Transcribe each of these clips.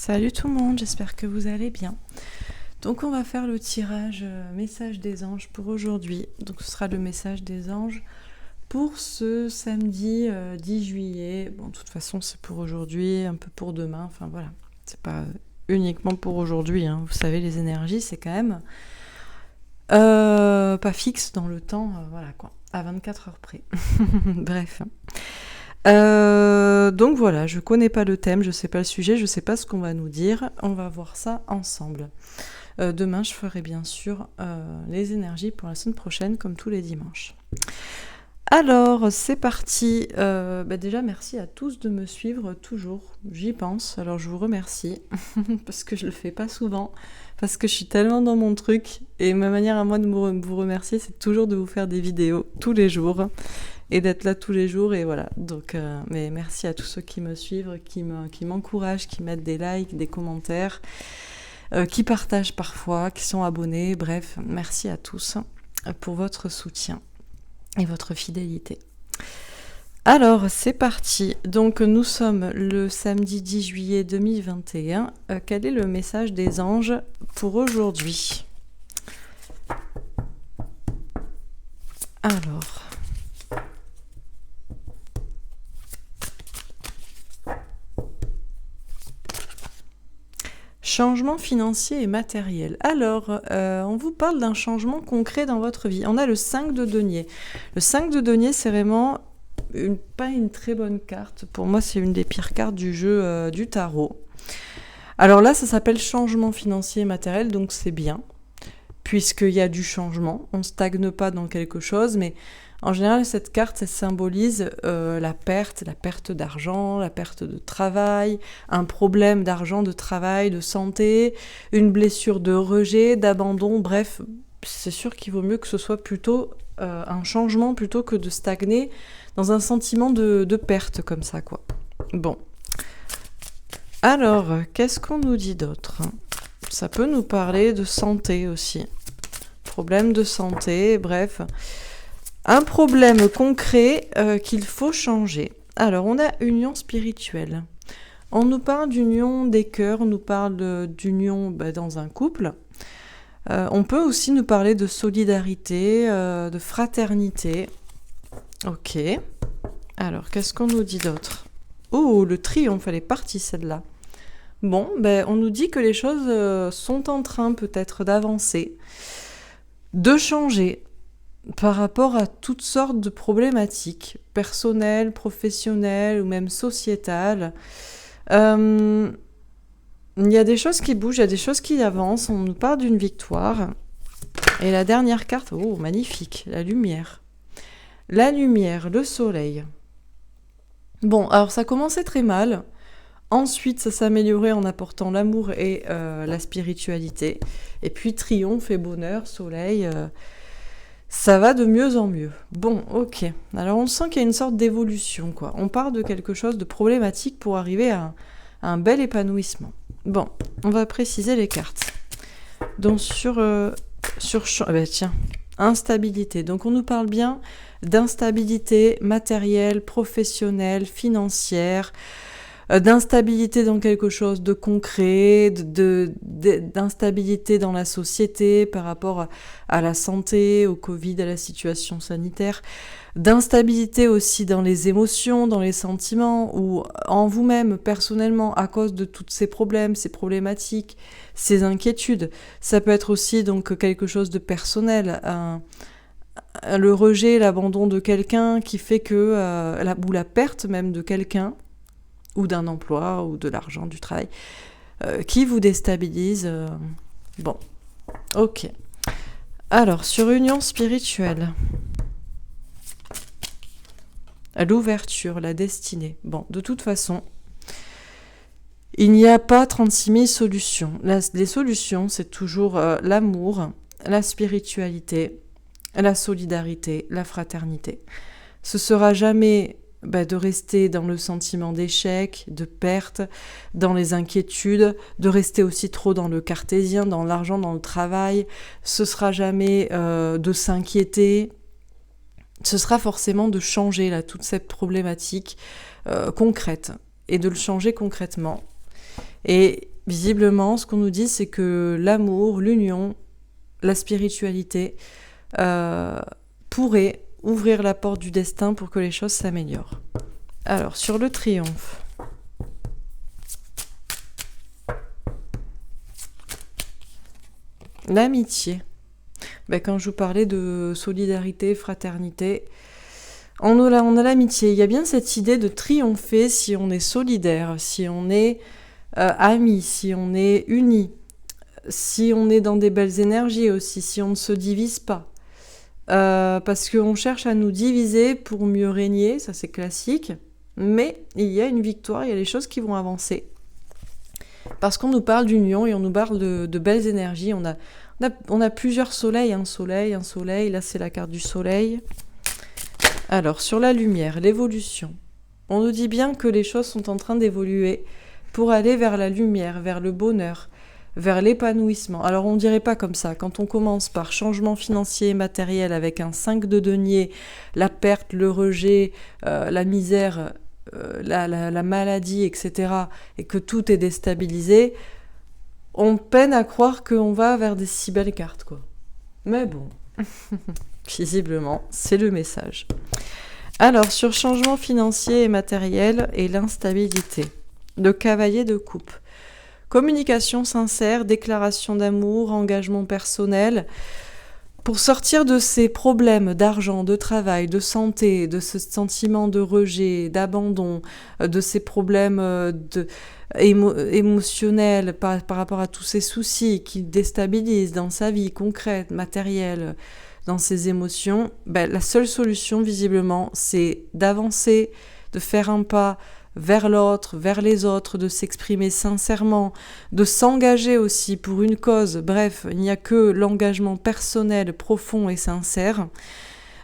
Salut tout le monde, j'espère que vous allez bien. Donc on va faire le tirage message des anges pour aujourd'hui. Donc ce sera le message des anges pour ce samedi 10 juillet. Bon, de toute façon c'est pour aujourd'hui, un peu pour demain, enfin voilà. C'est pas uniquement pour aujourd'hui, hein. Vous savez, les énergies c'est quand même pas fixe dans le temps, voilà quoi, à 24 heures près. Bref. Donc voilà, je connais pas le thème, je sais pas le sujet, je sais pas ce qu'on va nous dire. On va voir ça ensemble. Demain, je ferai bien sûr les énergies pour la semaine prochaine, comme tous les dimanches. Alors, c'est parti. Déjà, merci à tous de me suivre toujours. J'y pense, alors je vous remercie, parce que je le fais pas souvent, parce que je suis tellement dans mon truc, et ma manière à moi de vous remercier, c'est toujours de vous faire des vidéos tous les jours, et d'être là tous les jours, et voilà. Donc, mais merci à tous ceux qui me suivent, qui m'encouragent, qui mettent des likes, des commentaires, qui partagent parfois, qui sont abonnés, bref, merci à tous pour votre soutien et votre fidélité. Alors, c'est parti. Donc, nous sommes le samedi 10 juillet 2021. Quel est le message des anges pour aujourd'hui ? Alors... Changement financier et matériel. Alors, on vous parle d'un changement concret dans votre vie. On a le 5 de denier. Le 5 de denier, c'est vraiment pas une très bonne carte. Pour moi, c'est une des pires cartes du jeu du tarot. Alors là, ça s'appelle changement financier et matériel, donc c'est bien, puisqu'il y a du changement. On ne stagne pas dans quelque chose, mais en général, cette carte, elle symbolise la perte d'argent, la perte de travail, un problème d'argent, de travail, de santé, une blessure de rejet, d'abandon, bref, c'est sûr qu'il vaut mieux que ce soit plutôt un changement plutôt que de stagner dans un sentiment de perte comme ça, quoi. Bon. Alors, qu'est-ce qu'on nous dit d'autre ? Ça peut nous parler de santé aussi. Problème de santé, bref... Un problème concret qu'il faut changer. Alors, on a union spirituelle. On nous parle d'union des cœurs, on nous parle d'union dans un couple. On peut aussi nous parler de solidarité, de fraternité. Ok. Alors, qu'est-ce qu'on nous dit d'autre ? Oh, le triomphe, elle est partie celle-là. Bon, on nous dit que les choses sont en train peut-être d'avancer, de changer, par rapport à toutes sortes de problématiques, personnelles, professionnelles ou même sociétales. Il y a des choses qui bougent, il y a des choses qui avancent, on nous parle d'une victoire. Et la dernière carte, oh magnifique, la lumière. La lumière, le soleil. Bon, alors ça commençait très mal. Ensuite, ça s'améliorait en apportant l'amour et la spiritualité. Et puis triomphe et bonheur, soleil... Ça va de mieux en mieux. Bon, ok. Alors on sent qu'il y a une sorte d'évolution, quoi. On part de quelque chose de problématique pour arriver à un bel épanouissement. Bon, on va préciser les cartes. Donc instabilité. Donc on nous parle bien d'instabilité matérielle, professionnelle, financière, d'instabilité dans quelque chose de concret, d'instabilité dans la société par rapport à la santé, au Covid, à la situation sanitaire, d'instabilité aussi dans les émotions, dans les sentiments, ou en vous-même, personnellement, à cause de tous ces problèmes, ces problématiques, ces inquiétudes. Ça peut être aussi donc quelque chose de personnel, le rejet, l'abandon de quelqu'un qui fait que, ou la perte même de quelqu'un, ou d'un emploi, ou de l'argent, du travail, qui vous déstabilise. Bon, ok. Alors, sur union spirituelle, l'ouverture, la destinée. Bon, de toute façon, il n'y a pas 36 000 solutions. Les solutions, c'est toujours l'amour, la spiritualité, la solidarité, la fraternité. Ce sera jamais... de rester dans le sentiment d'échec, de perte, dans les inquiétudes, de rester aussi trop dans le cartésien, dans l'argent, dans le travail. Ce sera jamais de s'inquiéter. Ce sera forcément de changer là, toute cette problématique concrète et de le changer concrètement. Et Visiblement, ce qu'on nous dit, c'est que l'amour, l'union, la spiritualité pourraient ouvrir la porte du destin pour que les choses s'améliorent. Alors, sur le triomphe. L'amitié. Quand je vous parlais de solidarité, fraternité, on a l'amitié. Il y a bien cette idée de triompher si on est solidaire, si on est amis, si on est unis, si on est dans des belles énergies aussi, si on ne se divise pas. Parce qu'on cherche à nous diviser pour mieux régner, ça c'est classique, mais il y a une victoire, il y a des choses qui vont avancer. Parce qu'on nous parle d'union et on nous parle de belles énergies. On a plusieurs soleils, un soleil, là c'est la carte du soleil. Alors, sur la lumière, l'évolution. On nous dit bien que les choses sont en train d'évoluer pour aller vers la lumière, vers le bonheur, vers l'épanouissement. Alors, on ne dirait pas comme ça. Quand on commence par changement financier et matériel avec un 5 de denier, la perte, le rejet, la misère, la maladie, etc., et que tout est déstabilisé, on peine à croire qu'on va vers des si belles cartes, quoi. Mais bon, visiblement, c'est le message. Alors, sur changement financier et matériel et l'instabilité, le cavalier de coupe. Communication sincère, déclaration d'amour, engagement personnel. Pour sortir de ces problèmes d'argent, de travail, de santé, de ce sentiment de rejet, d'abandon, de ces problèmes émotionnels par rapport à tous ces soucis qui déstabilisent dans sa vie concrète, matérielle, dans ses émotions, la seule solution visiblement c'est d'avancer, de faire un pas vers l'autre, vers les autres, de s'exprimer sincèrement, de s'engager aussi pour une cause. Bref, il n'y a que l'engagement personnel, profond et sincère,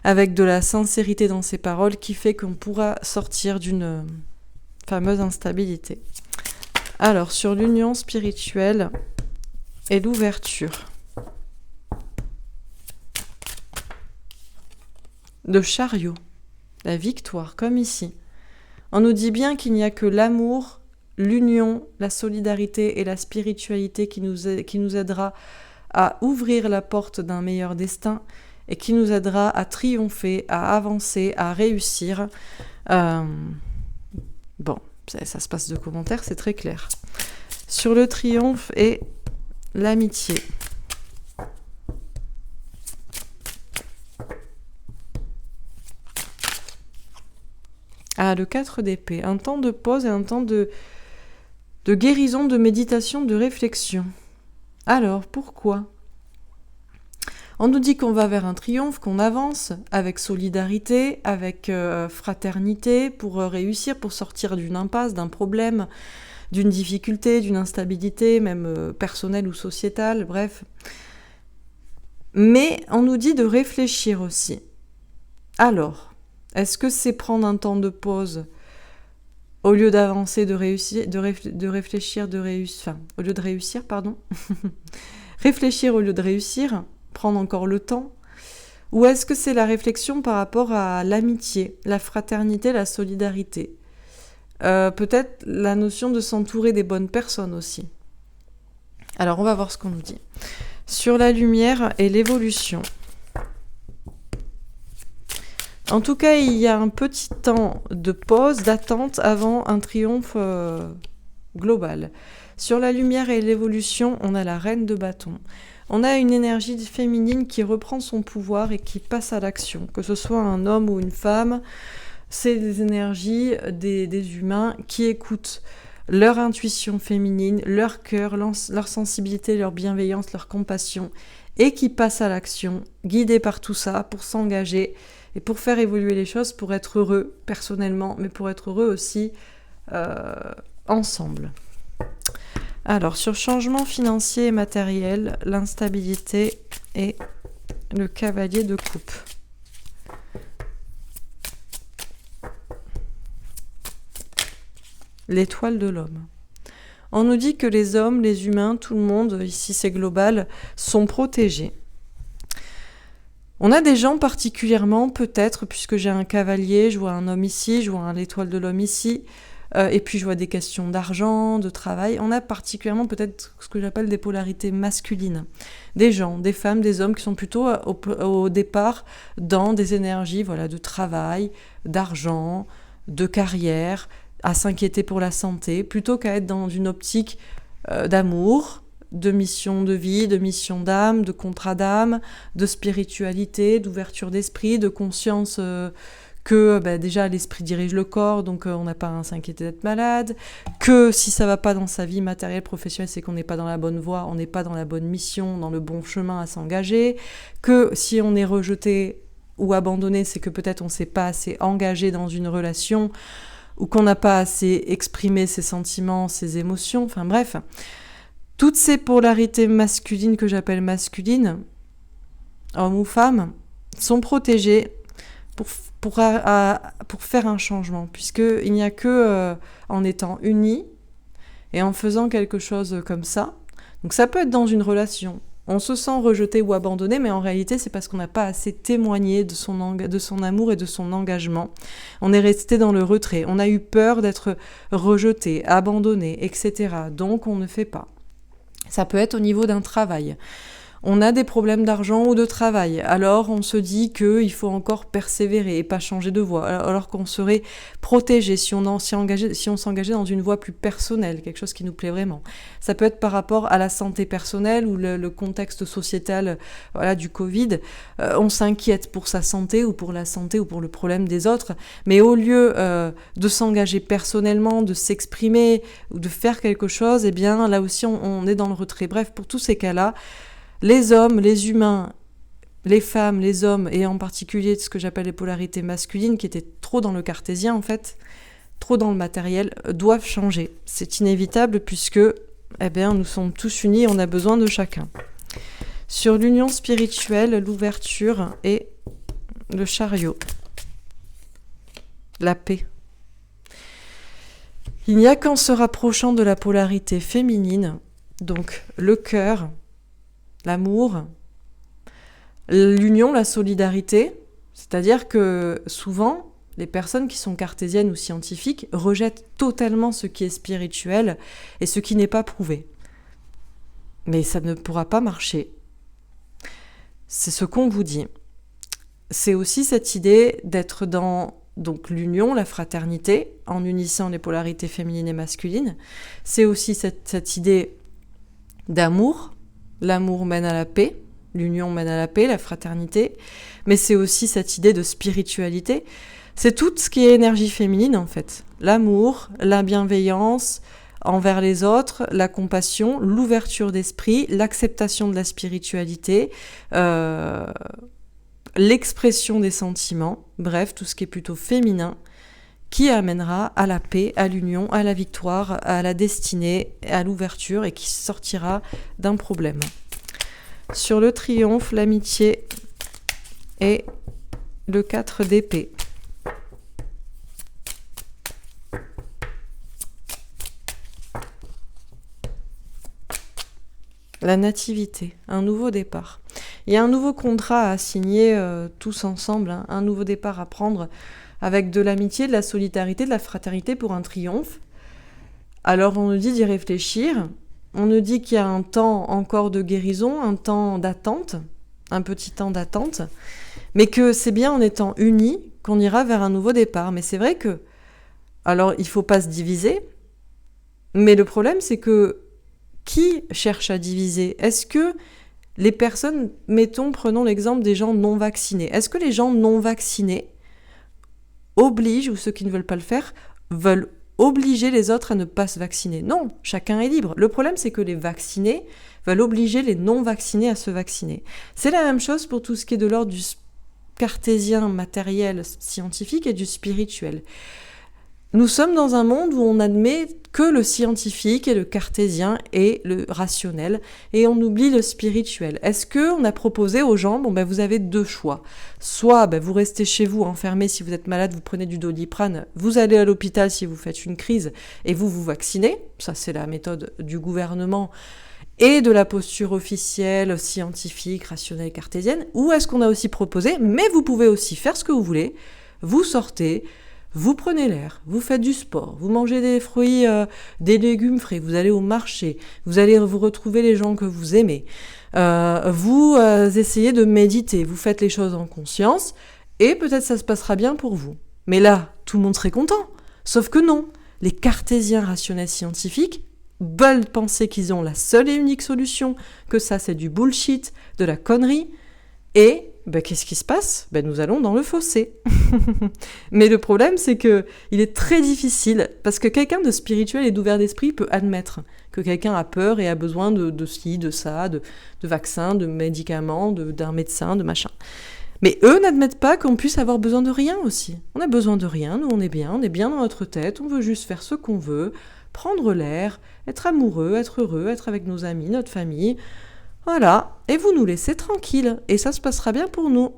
avec de la sincérité dans ses paroles, qui fait qu'on pourra sortir d'une fameuse instabilité. Alors, sur l'union spirituelle et l'ouverture. Le chariot, la victoire, comme ici. On nous dit bien qu'il n'y a que l'amour, l'union, la solidarité et la spiritualité qui nous aidera à ouvrir la porte d'un meilleur destin et qui nous aidera à triompher, à avancer, à réussir. Bon, ça se passe de commentaires, c'est très clair. Sur le triomphe et l'amitié. Ah, le 4 d'épée, un temps de pause et un temps de guérison, de méditation, de réflexion. Alors, pourquoi ? On nous dit qu'on va vers un triomphe, qu'on avance avec solidarité, avec fraternité pour réussir, pour sortir d'une impasse, d'un problème, d'une difficulté, d'une instabilité, même personnelle ou sociétale, bref. Mais on nous dit de réfléchir aussi. Alors, est-ce que c'est prendre un temps de pause au lieu d'avancer, de réussir, de réfléchir, au lieu de réussir, pardon. Réfléchir au lieu de réussir, prendre encore le temps. Ou est-ce que c'est la réflexion par rapport à l'amitié, la fraternité, la solidarité ? Peut-être la notion de s'entourer des bonnes personnes aussi. Alors, on va voir ce qu'on nous dit. Sur la lumière et l'évolution. En tout cas, il y a un petit temps de pause, d'attente avant un triomphe global. Sur la lumière et l'évolution, on a la reine de bâton. On a une énergie féminine qui reprend son pouvoir et qui passe à l'action. Que ce soit un homme ou une femme, c'est des énergies des humains qui écoutent leur intuition féminine, leur cœur, leur sensibilité, leur bienveillance, leur compassion, et qui passent à l'action, guidés par tout ça, pour s'engager et pour faire évoluer les choses, pour être heureux personnellement, mais pour être heureux aussi ensemble. Alors, sur changement financier et matériel, l'instabilité et le cavalier de coupe. L'étoile de l'homme. On nous dit que les hommes, les humains, tout le monde, ici c'est global, sont protégés. On a des gens particulièrement, peut-être, puisque j'ai un cavalier, je vois un homme ici, je vois l'étoile de l'homme ici, Et puis je vois des questions d'argent, de travail. On a particulièrement peut-être ce que j'appelle des polarités masculines. Des gens, des femmes, des hommes qui sont plutôt au départ dans des énergies de travail, d'argent, de carrière, à s'inquiéter pour la santé, plutôt qu'à être dans une optique d'amour, de mission de vie, de mission d'âme, de contrat d'âme, de spiritualité, d'ouverture d'esprit, de conscience que déjà l'esprit dirige le corps, donc on n'a pas à s'inquiéter d'être malade, que si ça va pas dans sa vie matérielle, professionnelle, c'est qu'on n'est pas dans la bonne voie, on n'est pas dans la bonne mission, dans le bon chemin à s'engager, que si on est rejeté ou abandonné, c'est que peut-être on s'est pas assez engagé dans une relation, ou qu'on n'a pas assez exprimé ses sentiments, ses émotions, enfin bref. Toutes ces polarités masculines que j'appelle masculines, hommes ou femmes, sont protégées pour faire un changement, puisqu'il n'y a que en étant unis et en faisant quelque chose comme ça. Donc ça peut être dans une relation. On se sent rejeté ou abandonné, mais en réalité, c'est parce qu'on n'a pas assez témoigné de son amour et de son engagement. On est resté dans le retrait. On a eu peur d'être rejeté, abandonné, etc. Donc, on ne fait pas. Ça peut être au niveau d'un travail. On a des problèmes d'argent ou de travail. Alors, on se dit qu'il faut encore persévérer et pas changer de voie. Alors qu'on serait protégé si on s'engageait dans une voie plus personnelle, quelque chose qui nous plaît vraiment. Ça peut être par rapport à la santé personnelle ou le contexte sociétal du Covid. On s'inquiète pour sa santé ou pour la santé ou pour le problème des autres. Mais au lieu de s'engager personnellement, de s'exprimer ou de faire quelque chose, eh bien, là aussi, on est dans le retrait. Bref, pour tous ces cas-là, les hommes, les humains, les femmes, les hommes, et en particulier ce que j'appelle les polarités masculines, qui étaient trop dans le cartésien en fait, trop dans le matériel, doivent changer. C'est inévitable puisque nous sommes tous unis, on a besoin de chacun. Sur l'union spirituelle, l'ouverture et le chariot. La paix. Il n'y a qu'en se rapprochant de la polarité féminine, donc le cœur, l'amour, l'union, la solidarité, c'est-à-dire que souvent, les personnes qui sont cartésiennes ou scientifiques rejettent totalement ce qui est spirituel et ce qui n'est pas prouvé. Mais ça ne pourra pas marcher. C'est ce qu'on vous dit. C'est aussi cette idée d'être dans l'union, la fraternité, en unissant les polarités féminines et masculines. C'est aussi cette idée d'amour. L'amour mène à la paix, l'union mène à la paix, la fraternité, mais c'est aussi cette idée de spiritualité. C'est tout ce qui est énergie féminine en fait. L'amour, la bienveillance envers les autres, la compassion, l'ouverture d'esprit, l'acceptation de la spiritualité, l'expression des sentiments, bref, tout ce qui est plutôt féminin, qui amènera à la paix, à l'union, à la victoire, à la destinée, à l'ouverture et qui sortira d'un problème. Sur le triomphe, l'amitié et le 4 d'épée. La nativité, un nouveau départ. Il y a un nouveau contrat à signer tous ensemble, un nouveau départ à prendre avec de l'amitié, de la solidarité, de la fraternité pour un triomphe. Alors on nous dit d'y réfléchir, on nous dit qu'il y a un temps encore de guérison, un temps d'attente, un petit temps d'attente, mais que c'est bien en étant unis qu'on ira vers un nouveau départ. Mais c'est vrai que, alors il ne faut pas se diviser, mais le problème c'est que qui cherche à diviser ? Est-ce que les personnes, prenons l'exemple des gens non vaccinés, est-ce que les gens non vaccinés obligent, ou ceux qui ne veulent pas le faire, veulent obliger les autres à ne pas se vacciner? Non, chacun est libre. Le problème, c'est que les vaccinés veulent obliger les non-vaccinés à se vacciner. C'est la même chose pour tout ce qui est de l'ordre du cartésien matériel scientifique et du spirituel. Nous sommes dans un monde où on admet que le scientifique et le cartésien et le rationnel, et on oublie le spirituel. Est-ce qu'on a proposé aux gens, vous avez deux choix. Soit vous restez chez vous, enfermé, si vous êtes malade, vous prenez du Doliprane, vous allez à l'hôpital si vous faites une crise, et vous vous vaccinez. Ça, c'est la méthode du gouvernement et de la posture officielle, scientifique, rationnelle, cartésienne. Ou est-ce qu'on a aussi proposé, mais vous pouvez aussi faire ce que vous voulez, vous sortez, vous prenez l'air, vous faites du sport, vous mangez des fruits, des légumes frais, vous allez au marché, vous allez vous retrouver les gens que vous aimez, vous essayez de méditer, vous faites les choses en conscience, et peut-être ça se passera bien pour vous. Mais là, tout le monde serait content. Sauf que non, les cartésiens rationnels scientifiques veulent penser qu'ils ont la seule et unique solution, que ça c'est du bullshit, de la connerie, et qu'est-ce qui se passe ? Nous allons dans le fossé. Mais le problème, c'est que il est très difficile, parce que quelqu'un de spirituel et d'ouvert d'esprit peut admettre que quelqu'un a peur et a besoin de ci, de ça, de vaccins, de médicaments, d'un médecin, de machin. Mais eux n'admettent pas qu'on puisse avoir besoin de rien aussi. On a besoin de rien, nous on est bien dans notre tête, on veut juste faire ce qu'on veut, prendre l'air, être amoureux, être heureux, être avec nos amis, notre famille. Voilà, et vous nous laissez tranquilles, et ça se passera bien pour nous.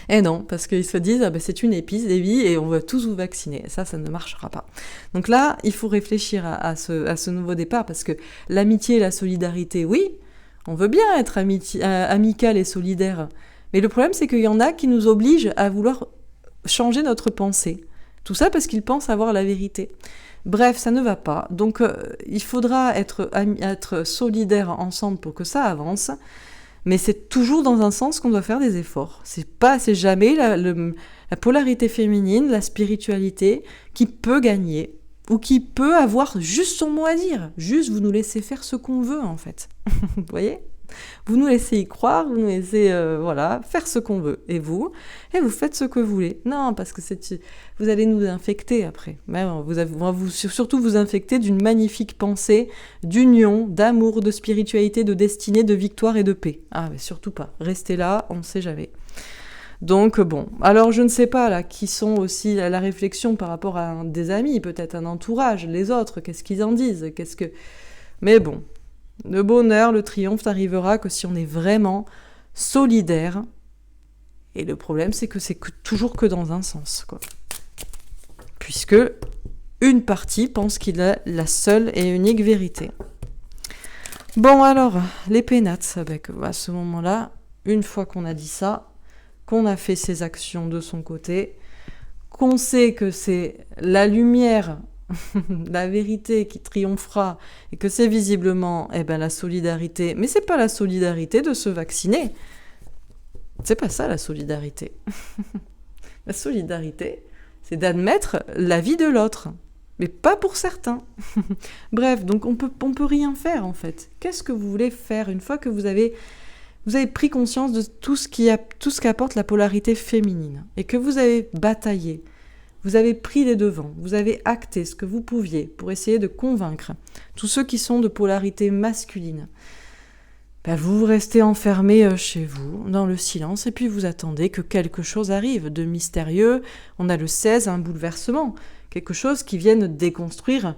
Et non, parce qu'ils se disent, c'est une épidémie et on va tous vous vacciner. Ça ne marchera pas. Donc là, il faut réfléchir à ce nouveau départ, parce que l'amitié et la solidarité, oui, on veut bien être amical et solidaire. Mais le problème, c'est qu'il y en a qui nous obligent à vouloir changer notre pensée. Tout ça parce qu'ils pensent avoir la vérité. Bref, ça ne va pas. Donc, il faudra être solidaire ensemble pour que ça avance. Mais c'est toujours dans un sens qu'on doit faire des efforts. C'est jamais la polarité féminine, la spiritualité, qui peut gagner. Ou qui peut avoir juste son mot à dire. Juste, vous nous laissez faire ce qu'on veut, en fait. Vous voyez ? Vous nous laissez y croire, vous nous laissez faire ce qu'on veut. Et vous faites ce que vous voulez. Non, parce que vous allez nous infecter après. Surtout vous infecter d'une magnifique pensée d'union, d'amour, de spiritualité, de destinée, de victoire et de paix. Ah, mais surtout pas. Restez là, on ne sait jamais. Donc bon, alors je ne sais pas là qui sont aussi à la réflexion par rapport à des amis, peut-être un entourage, les autres, qu'est-ce qu'ils en disent, Mais bon, le bonheur, le triomphe n'arrivera que si on est vraiment solidaire. Et le problème, c'est que toujours que dans un sens, quoi. Puisque une partie pense qu'il a la seule et unique vérité. Bon alors, les pénates, à ce moment-là, une fois qu'on a dit ça, qu'on a fait ses actions de son côté, qu'on sait que c'est la lumière, la vérité qui triomphera, et que c'est visiblement la solidarité. Mais c'est pas la solidarité de se vacciner. C'est pas ça la solidarité. La solidarité, c'est d'admettre la vie de l'autre. Mais pas pour certains. Bref, donc on peut rien faire en fait. Qu'est-ce que vous voulez faire une fois que vous avez pris conscience de tout ce qu'apporte la polarité féminine et que vous avez bataillé, vous avez pris les devants, vous avez acté ce que vous pouviez pour essayer de convaincre tous ceux qui sont de polarité masculine. Vous restez enfermés chez vous, dans le silence, et puis vous attendez que quelque chose arrive de mystérieux. On a le 16, un bouleversement, quelque chose qui vienne déconstruire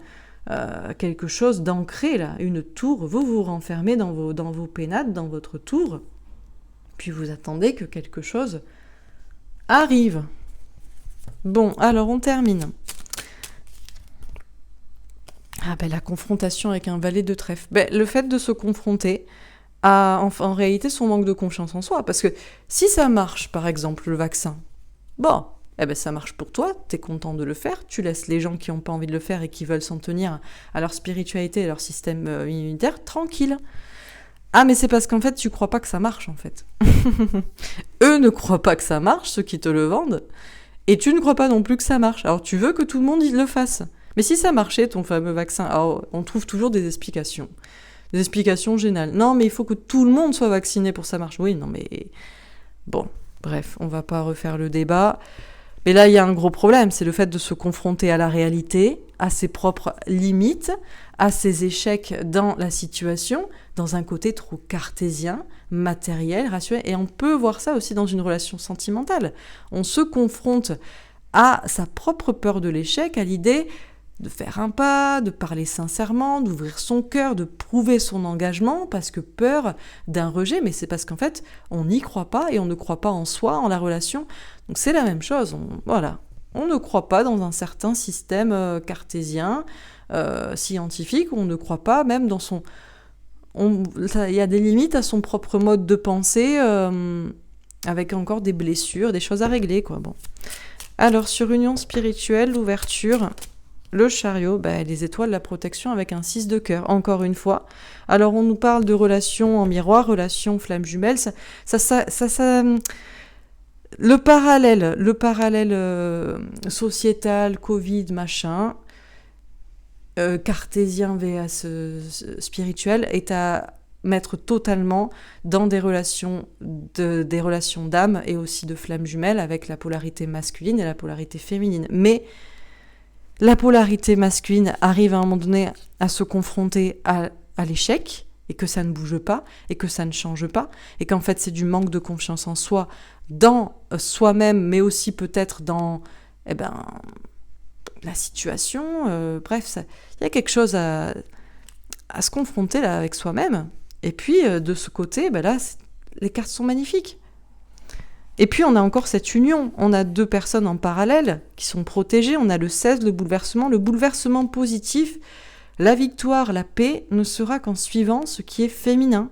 quelque chose d'ancré là, une tour, vous vous renfermez dans vos pénates, dans votre tour, puis vous attendez que quelque chose arrive. Bon, alors on termine. La confrontation avec un valet de trèfle. Le fait de se confronter à, en réalité, son manque de confiance en soi, parce que si ça marche, par exemple, le vaccin, ça marche pour toi, t'es content de le faire, tu laisses les gens qui n'ont pas envie de le faire et qui veulent s'en tenir à leur spiritualité et leur système immunitaire tranquille. Ah, mais c'est parce qu'en fait, tu crois pas que ça marche, en fait. Eux ne croient pas que ça marche, ceux qui te le vendent, et tu ne crois pas non plus que ça marche. Alors, tu veux que tout le monde le fasse. Mais si ça marchait, ton fameux vaccin, alors, on trouve toujours des explications. Des explications géniales. Non, mais il faut que tout le monde soit vacciné pour que ça marche. Oui, non, mais... Bon, bref, on va pas refaire le débat. Mais là, il y a un gros problème, c'est le fait de se confronter à la réalité, à ses propres limites, à ses échecs dans la situation, dans un côté trop cartésien, matériel, rationnel. Et on peut voir ça aussi dans une relation sentimentale. On se confronte à sa propre peur de l'échec, à l'idée de faire un pas, de parler sincèrement, d'ouvrir son cœur, de prouver son engagement, parce que peur d'un rejet, mais c'est parce qu'en fait, on n'y croit pas et on ne croit pas en soi, en la relation. Donc c'est la même chose, on ne croit pas dans un certain système cartésien, scientifique, on ne croit pas même dans son... Il y a des limites à son propre mode de pensée, avec encore des blessures, des choses à régler, quoi. Bon. Alors, sur union spirituelle, l'ouverture, le chariot, les étoiles, la protection avec un 6 de cœur, encore une fois. Alors, on nous parle de relations en miroir, relations flammes jumelles. Le parallèle sociétal, Covid, machin, cartésien vs spirituel, est à mettre totalement dans des relations d'âme et aussi de flammes jumelles avec la polarité masculine et la polarité féminine. Mais la polarité masculine arrive à un moment donné à se confronter à l'échec et que ça ne bouge pas et que ça ne change pas et qu'en fait c'est du manque de confiance en soi dans soi-même mais aussi peut-être dans la situation. Bref, il y a quelque chose à se confronter là avec soi-même. Et puis, de ce côté, là, les cartes sont magnifiques. Et puis, on a encore cette union. On a 2 personnes en parallèle qui sont protégées. On a le 16, le bouleversement positif. La victoire, la paix ne sera qu'en suivant ce qui est féminin.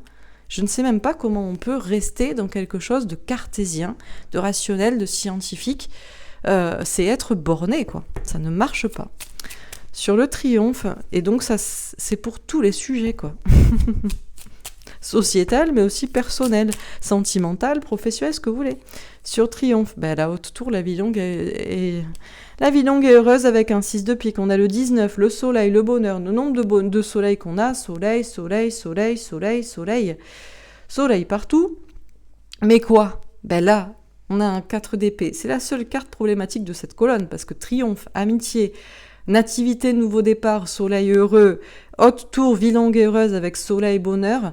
Je ne sais même pas comment on peut rester dans quelque chose de cartésien, de rationnel, de scientifique. C'est être borné, quoi. Ça ne marche pas. Sur le triomphe, et donc ça, c'est pour tous les sujets, quoi. Sociétal, mais aussi personnel, sentimental, professionnel, ce que vous voulez. Sur triomphe, la haute tour, la vie longue est heureuse avec un 6 de pique. On a le 19, le soleil, le bonheur, le nombre de soleil qu'on a, soleil partout. Mais quoi ? Là, on a un 4 d'épée. C'est la seule carte problématique de cette colonne, parce que triomphe, amitié, nativité, nouveau départ, soleil heureux, haute tour, vie longue et heureuse avec soleil, bonheur,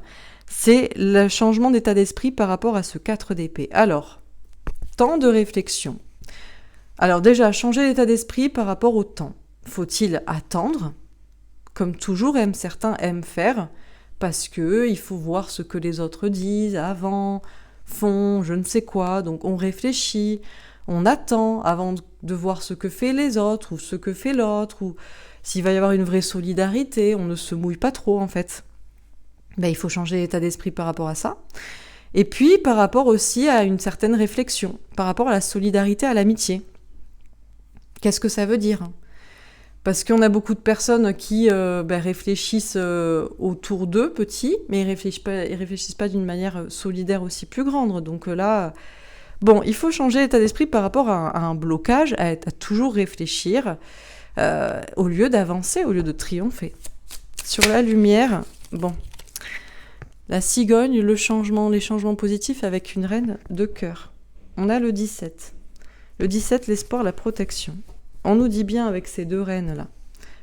c'est le changement d'état d'esprit par rapport à ce 4 d'épée. Alors, temps de réflexion. Alors déjà, changer d'état d'esprit par rapport au temps. Faut-il attendre, comme toujours certains aiment faire, parce que il faut voir ce que les autres disent avant, font, je ne sais quoi, donc on réfléchit, on attend avant de voir ce que fait les autres, ou ce que fait l'autre, ou s'il va y avoir une vraie solidarité, on ne se mouille pas trop en fait. Il faut changer d'état d'esprit par rapport à ça. Et puis par rapport aussi à une certaine réflexion, par rapport à la solidarité, à l'amitié. Qu'est-ce que ça veut dire ? Parce qu'on a beaucoup de personnes qui réfléchissent autour d'eux, petits, mais ils réfléchissent pas d'une manière solidaire aussi plus grande. Donc là, il faut changer d'état d'esprit par rapport à un blocage, à toujours réfléchir, au lieu d'avancer, au lieu de triompher. Sur la lumière, la cigogne, les changements positifs avec une reine de cœur. On a le 17. Le 17, l'espoir, la protection. On nous dit bien avec ces 2 reines-là,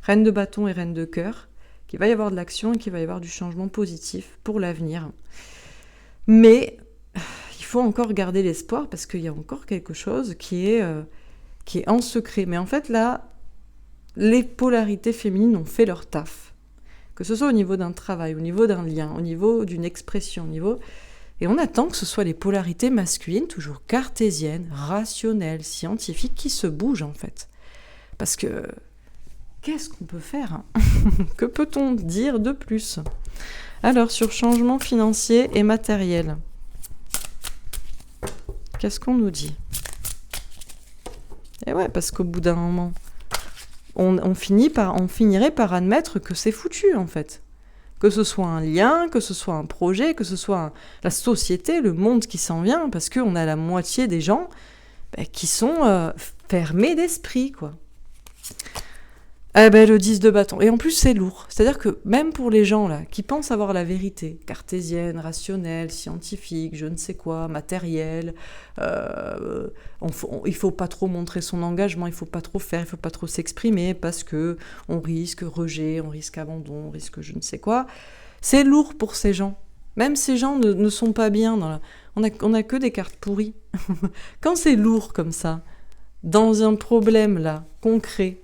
reine de bâton et reine de cœur, qu'il va y avoir de l'action et qu'il va y avoir du changement positif pour l'avenir. Mais il faut encore garder l'espoir parce qu'il y a encore quelque chose qui est en secret. Mais en fait, là, les polarités féminines ont fait leur taf. Que ce soit au niveau d'un travail, au niveau d'un lien, au niveau d'une expression, Et on attend que ce soit les polarités masculines, toujours cartésiennes, rationnelles, scientifiques, qui se bougent en fait. Parce que, qu'est-ce qu'on peut faire ? Que peut-on dire de plus ? Alors, sur changement financier et matériel, qu'est-ce qu'on nous dit ? Et ouais, parce qu'au bout d'un moment, on finirait par admettre que c'est foutu en fait. Que ce soit un lien, que ce soit un projet, que ce soit la société, le monde qui s'en vient, parce qu'on a la moitié des gens qui sont fermés d'esprit, quoi. Le 10 de bâton. Et en plus, c'est lourd. C'est-à-dire que même pour les gens là qui pensent avoir la vérité, cartésienne, rationnelle, scientifique, je ne sais quoi, matérielle, il faut pas trop montrer son engagement, il faut pas trop faire, il faut pas trop s'exprimer parce que on risque rejet, on risque abandon, on risque je ne sais quoi. C'est lourd pour ces gens. Même ces gens ne sont pas bien. On a que des cartes pourries. Quand c'est lourd comme ça, dans un problème là concret,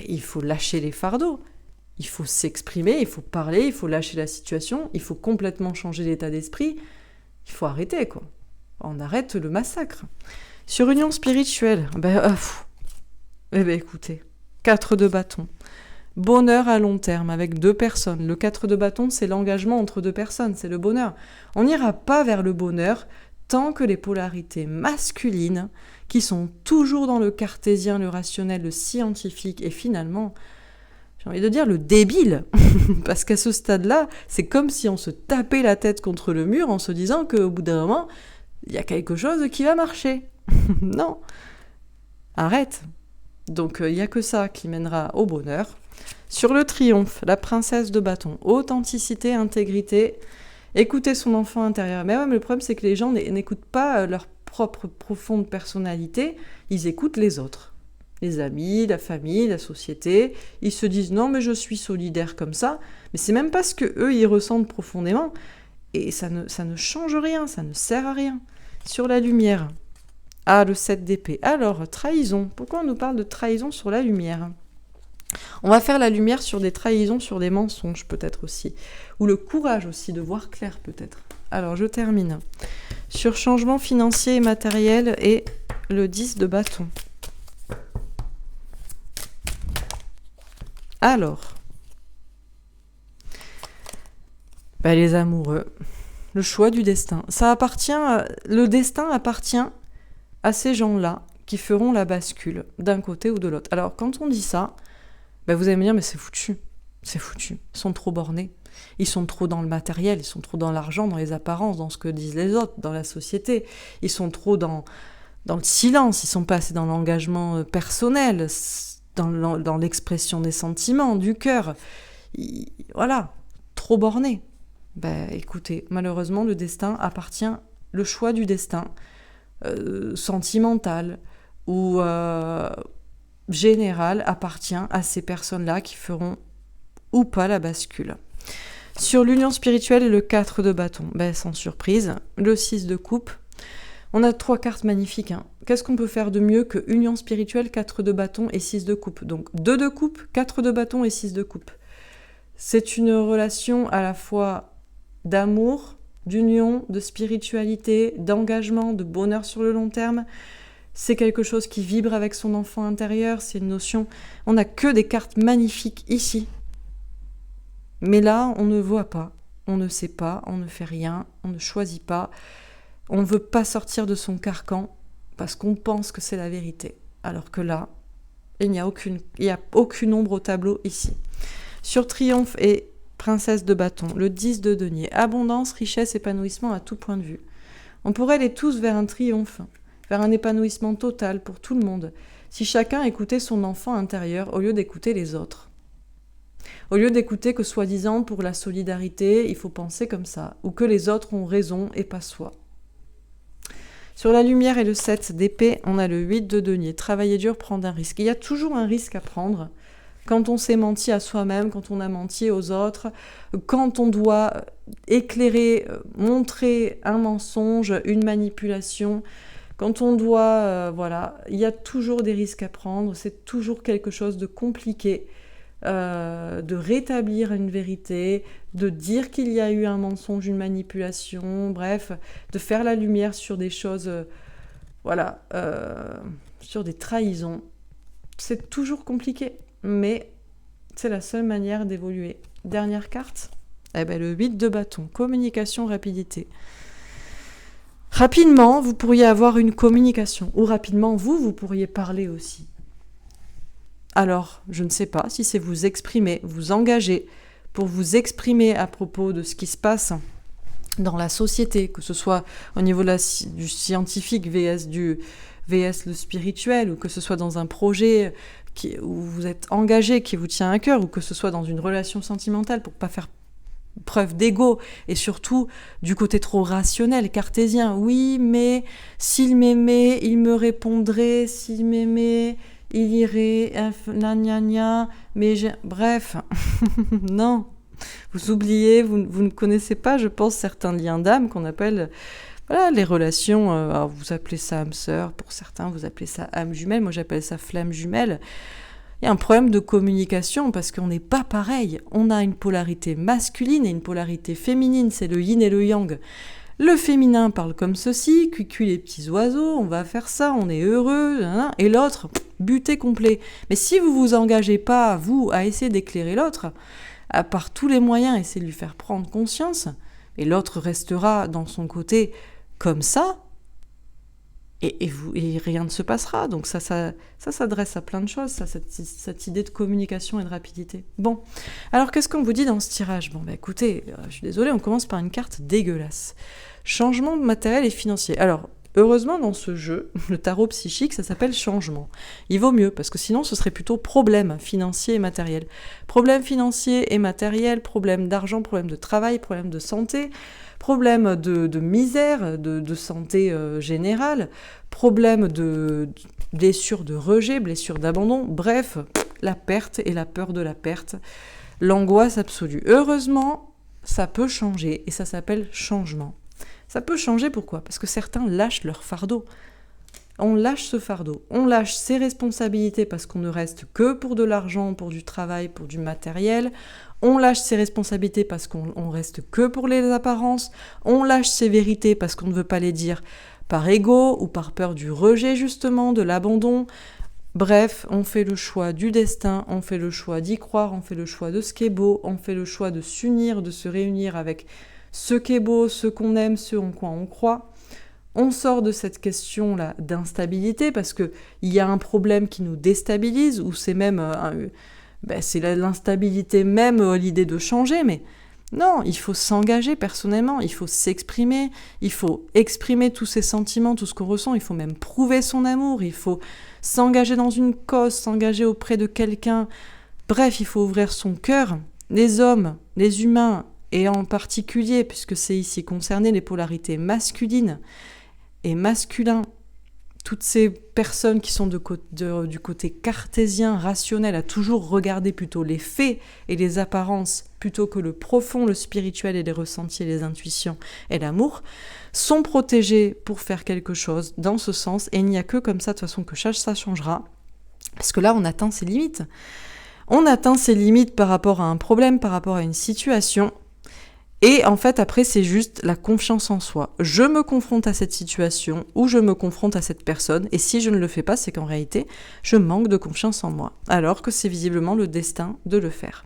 il faut lâcher les fardeaux, il faut s'exprimer, il faut parler, il faut lâcher la situation, il faut complètement changer d'état d'esprit, il faut arrêter, quoi. On arrête le massacre. Sur union spirituelle, écoutez, 4 de bâton. Bonheur à long terme avec 2 personnes. Le 4 de bâton, c'est l'engagement entre 2 personnes, c'est le bonheur. On n'ira pas vers le bonheur tant que les polarités masculines, qui sont toujours dans le cartésien, le rationnel, le scientifique, et finalement, j'ai envie de dire le débile, parce qu'à ce stade-là, c'est comme si on se tapait la tête contre le mur en se disant qu'au bout d'un moment, il y a quelque chose qui va marcher. Non, arrête. Donc il n'y a que ça qui mènera au bonheur. Sur le triomphe, la princesse de bâton, authenticité, intégrité, écouter son enfant intérieur. Mais ouais, mais le problème, c'est que les gens n'écoutent pas leur propre profonde personnalité, ils écoutent les autres. Les amis, la famille, la société. Ils se disent « Non, mais je suis solidaire comme ça ». Mais c'est même pas ce qu'eux, ils ressentent profondément. Et ça ne change rien, ça ne sert à rien. Sur la lumière. Ah, le 7 d'épée. Alors, trahison. Pourquoi on nous parle de trahison sur la lumière ? On va faire la lumière sur des trahisons, sur des mensonges peut-être aussi. Ou le courage aussi de voir clair peut-être. Alors, je termine. Sur changement financier et matériel et le 10 de bâton. Alors, les amoureux, le choix du destin. Le destin appartient à ces gens-là qui feront la bascule d'un côté ou de l'autre. Alors, quand on dit ça, vous allez me dire, mais c'est foutu. C'est foutu. Ils sont trop bornés. Ils sont trop dans le matériel, ils sont trop dans l'argent, dans les apparences, dans ce que disent les autres, dans la société. Ils sont trop dans le silence, ils sont pas assez dans l'engagement personnel, dans l'expression des sentiments, du cœur. Voilà, trop bornés. Écoutez, malheureusement, le choix du destin, sentimental ou général, appartient à ces personnes-là qui feront ou pas la bascule. Sur l'union spirituelle et le 4 de bâton, sans surprise, le 6 de coupe. On a 3 cartes magnifiques. Qu'est-ce qu'on peut faire de mieux que union spirituelle, 4 de bâton et 6 de coupe ? Donc 2 de coupe, 4 de bâton et 6 de coupe. C'est une relation à la fois d'amour, d'union, de spiritualité, d'engagement, de bonheur sur le long terme. C'est quelque chose qui vibre avec son enfant intérieur, c'est une notion... On n'a que des cartes magnifiques ici. Mais là, on ne voit pas, on ne sait pas, on ne fait rien, on ne choisit pas. On ne veut pas sortir de son carcan parce qu'on pense que c'est la vérité. Alors que là, il n'y a aucune ombre au tableau ici. Sur triomphe et princesse de bâton, le 10 de denier, abondance, richesse, épanouissement à tout point de vue. On pourrait aller tous vers un triomphe, vers un épanouissement total pour tout le monde, si chacun écoutait son enfant intérieur au lieu d'écouter les autres. Au lieu d'écouter que soi-disant pour la solidarité, il faut penser comme ça, ou que les autres ont raison et pas soi. Sur la lumière et le 7 d'épée, on a le 8 de denier, travailler dur, prendre un risque. Il y a toujours un risque à prendre quand on s'est menti à soi-même, quand on a menti aux autres, quand on doit éclairer, montrer un mensonge, une manipulation, quand on doit... il y a toujours des risques à prendre, c'est toujours quelque chose de compliqué. De rétablir une vérité, de dire qu'il y a eu un mensonge, une manipulation, bref, de faire la lumière sur des choses, sur des trahisons. C'est toujours compliqué, mais c'est la seule manière d'évoluer. Dernière carte, le 8 de bâton, communication, rapidité. Rapidement, vous pourriez avoir une communication, ou rapidement, vous pourriez parler aussi. Alors, je ne sais pas si c'est vous exprimer, vous engager pour vous exprimer à propos de ce qui se passe dans la société, que ce soit au niveau du scientifique vs le spirituel, ou que ce soit dans un projet où vous êtes engagé, qui vous tient à cœur, ou que ce soit dans une relation sentimentale pour ne pas faire preuve d'ego, et surtout du côté trop rationnel, cartésien. Oui, mais s'il m'aimait, il me répondrait, s'il m'aimait... il irait, mais bref, non, vous oubliez, vous ne connaissez pas, je pense, certains liens d'âme qu'on appelle, les relations, alors vous appelez ça âme sœur, pour certains vous appelez ça âme jumelle, moi j'appelle ça flamme jumelle. Il y a un problème de communication parce qu'on n'est pas pareil, on a une polarité masculine et une polarité féminine, c'est le yin et le yang. Le féminin parle comme ceci, cuicui les petits oiseaux, on va faire ça, on est heureux, et l'autre, buté complet. Mais si vous vous engagez pas, vous, à essayer d'éclairer l'autre, par tous les moyens, essayer de lui faire prendre conscience, et l'autre restera dans son côté comme ça, et rien ne se passera. Donc ça s'adresse à plein de choses, cette idée de communication et de rapidité. Bon, alors qu'est-ce qu'on vous dit dans ce tirage ? Bon, écoutez, je suis désolée, on commence par une carte dégueulasse. Changement matériel et financier. Alors, heureusement, dans ce jeu, le tarot psychique, ça s'appelle changement. Il vaut mieux, parce que sinon, ce serait plutôt problème financier et matériel. Problème financier et matériel, problème d'argent, problème de travail, problème de santé, problème de misère, de santé générale, problème de blessure de rejet, blessure d'abandon, bref, la perte et la peur de la perte, l'angoisse absolue. Heureusement, ça peut changer, et ça s'appelle changement. Ça peut changer, pourquoi ? Parce que certains lâchent leur fardeau. On lâche ce fardeau, on lâche ses responsabilités parce qu'on ne reste que pour de l'argent, pour du travail, pour du matériel. On lâche ses responsabilités parce qu'on reste que pour les apparences. On lâche ses vérités parce qu'on ne veut pas les dire par ego ou par peur du rejet justement, de l'abandon. Bref, on fait le choix du destin, on fait le choix d'y croire, on fait le choix de ce qui est beau, on fait le choix de s'unir, de se réunir avec ce qui est beau, ce qu'on aime, ce en quoi on croit. On sort de cette question-là d'instabilité parce qu'il y a un problème qui nous déstabilise ou c'est même c'est l'instabilité même, l'idée de changer. Mais non, il faut s'engager personnellement, il faut s'exprimer, il faut exprimer tous ses sentiments, tout ce qu'on ressent, il faut même prouver son amour, il faut s'engager dans une cause, s'engager auprès de quelqu'un. Bref, il faut ouvrir son cœur. Les hommes, les humains, et en particulier, puisque c'est ici concerné les polarités masculines et masculins, toutes ces personnes qui sont du côté cartésien, rationnel, à toujours regarder plutôt les faits et les apparences, plutôt que le profond, le spirituel et les ressentis, les intuitions et l'amour, sont protégés pour faire quelque chose dans ce sens, et il n'y a que comme ça, de toute façon, que ça changera, parce que là, on atteint ses limites. On atteint ses limites par rapport à un problème, par rapport à une situation. Et en fait, après, c'est juste la confiance en soi. Je me confronte à cette situation ou je me confronte à cette personne. Et si je ne le fais pas, c'est qu'en réalité, je manque de confiance en moi. Alors que c'est visiblement le destin de le faire.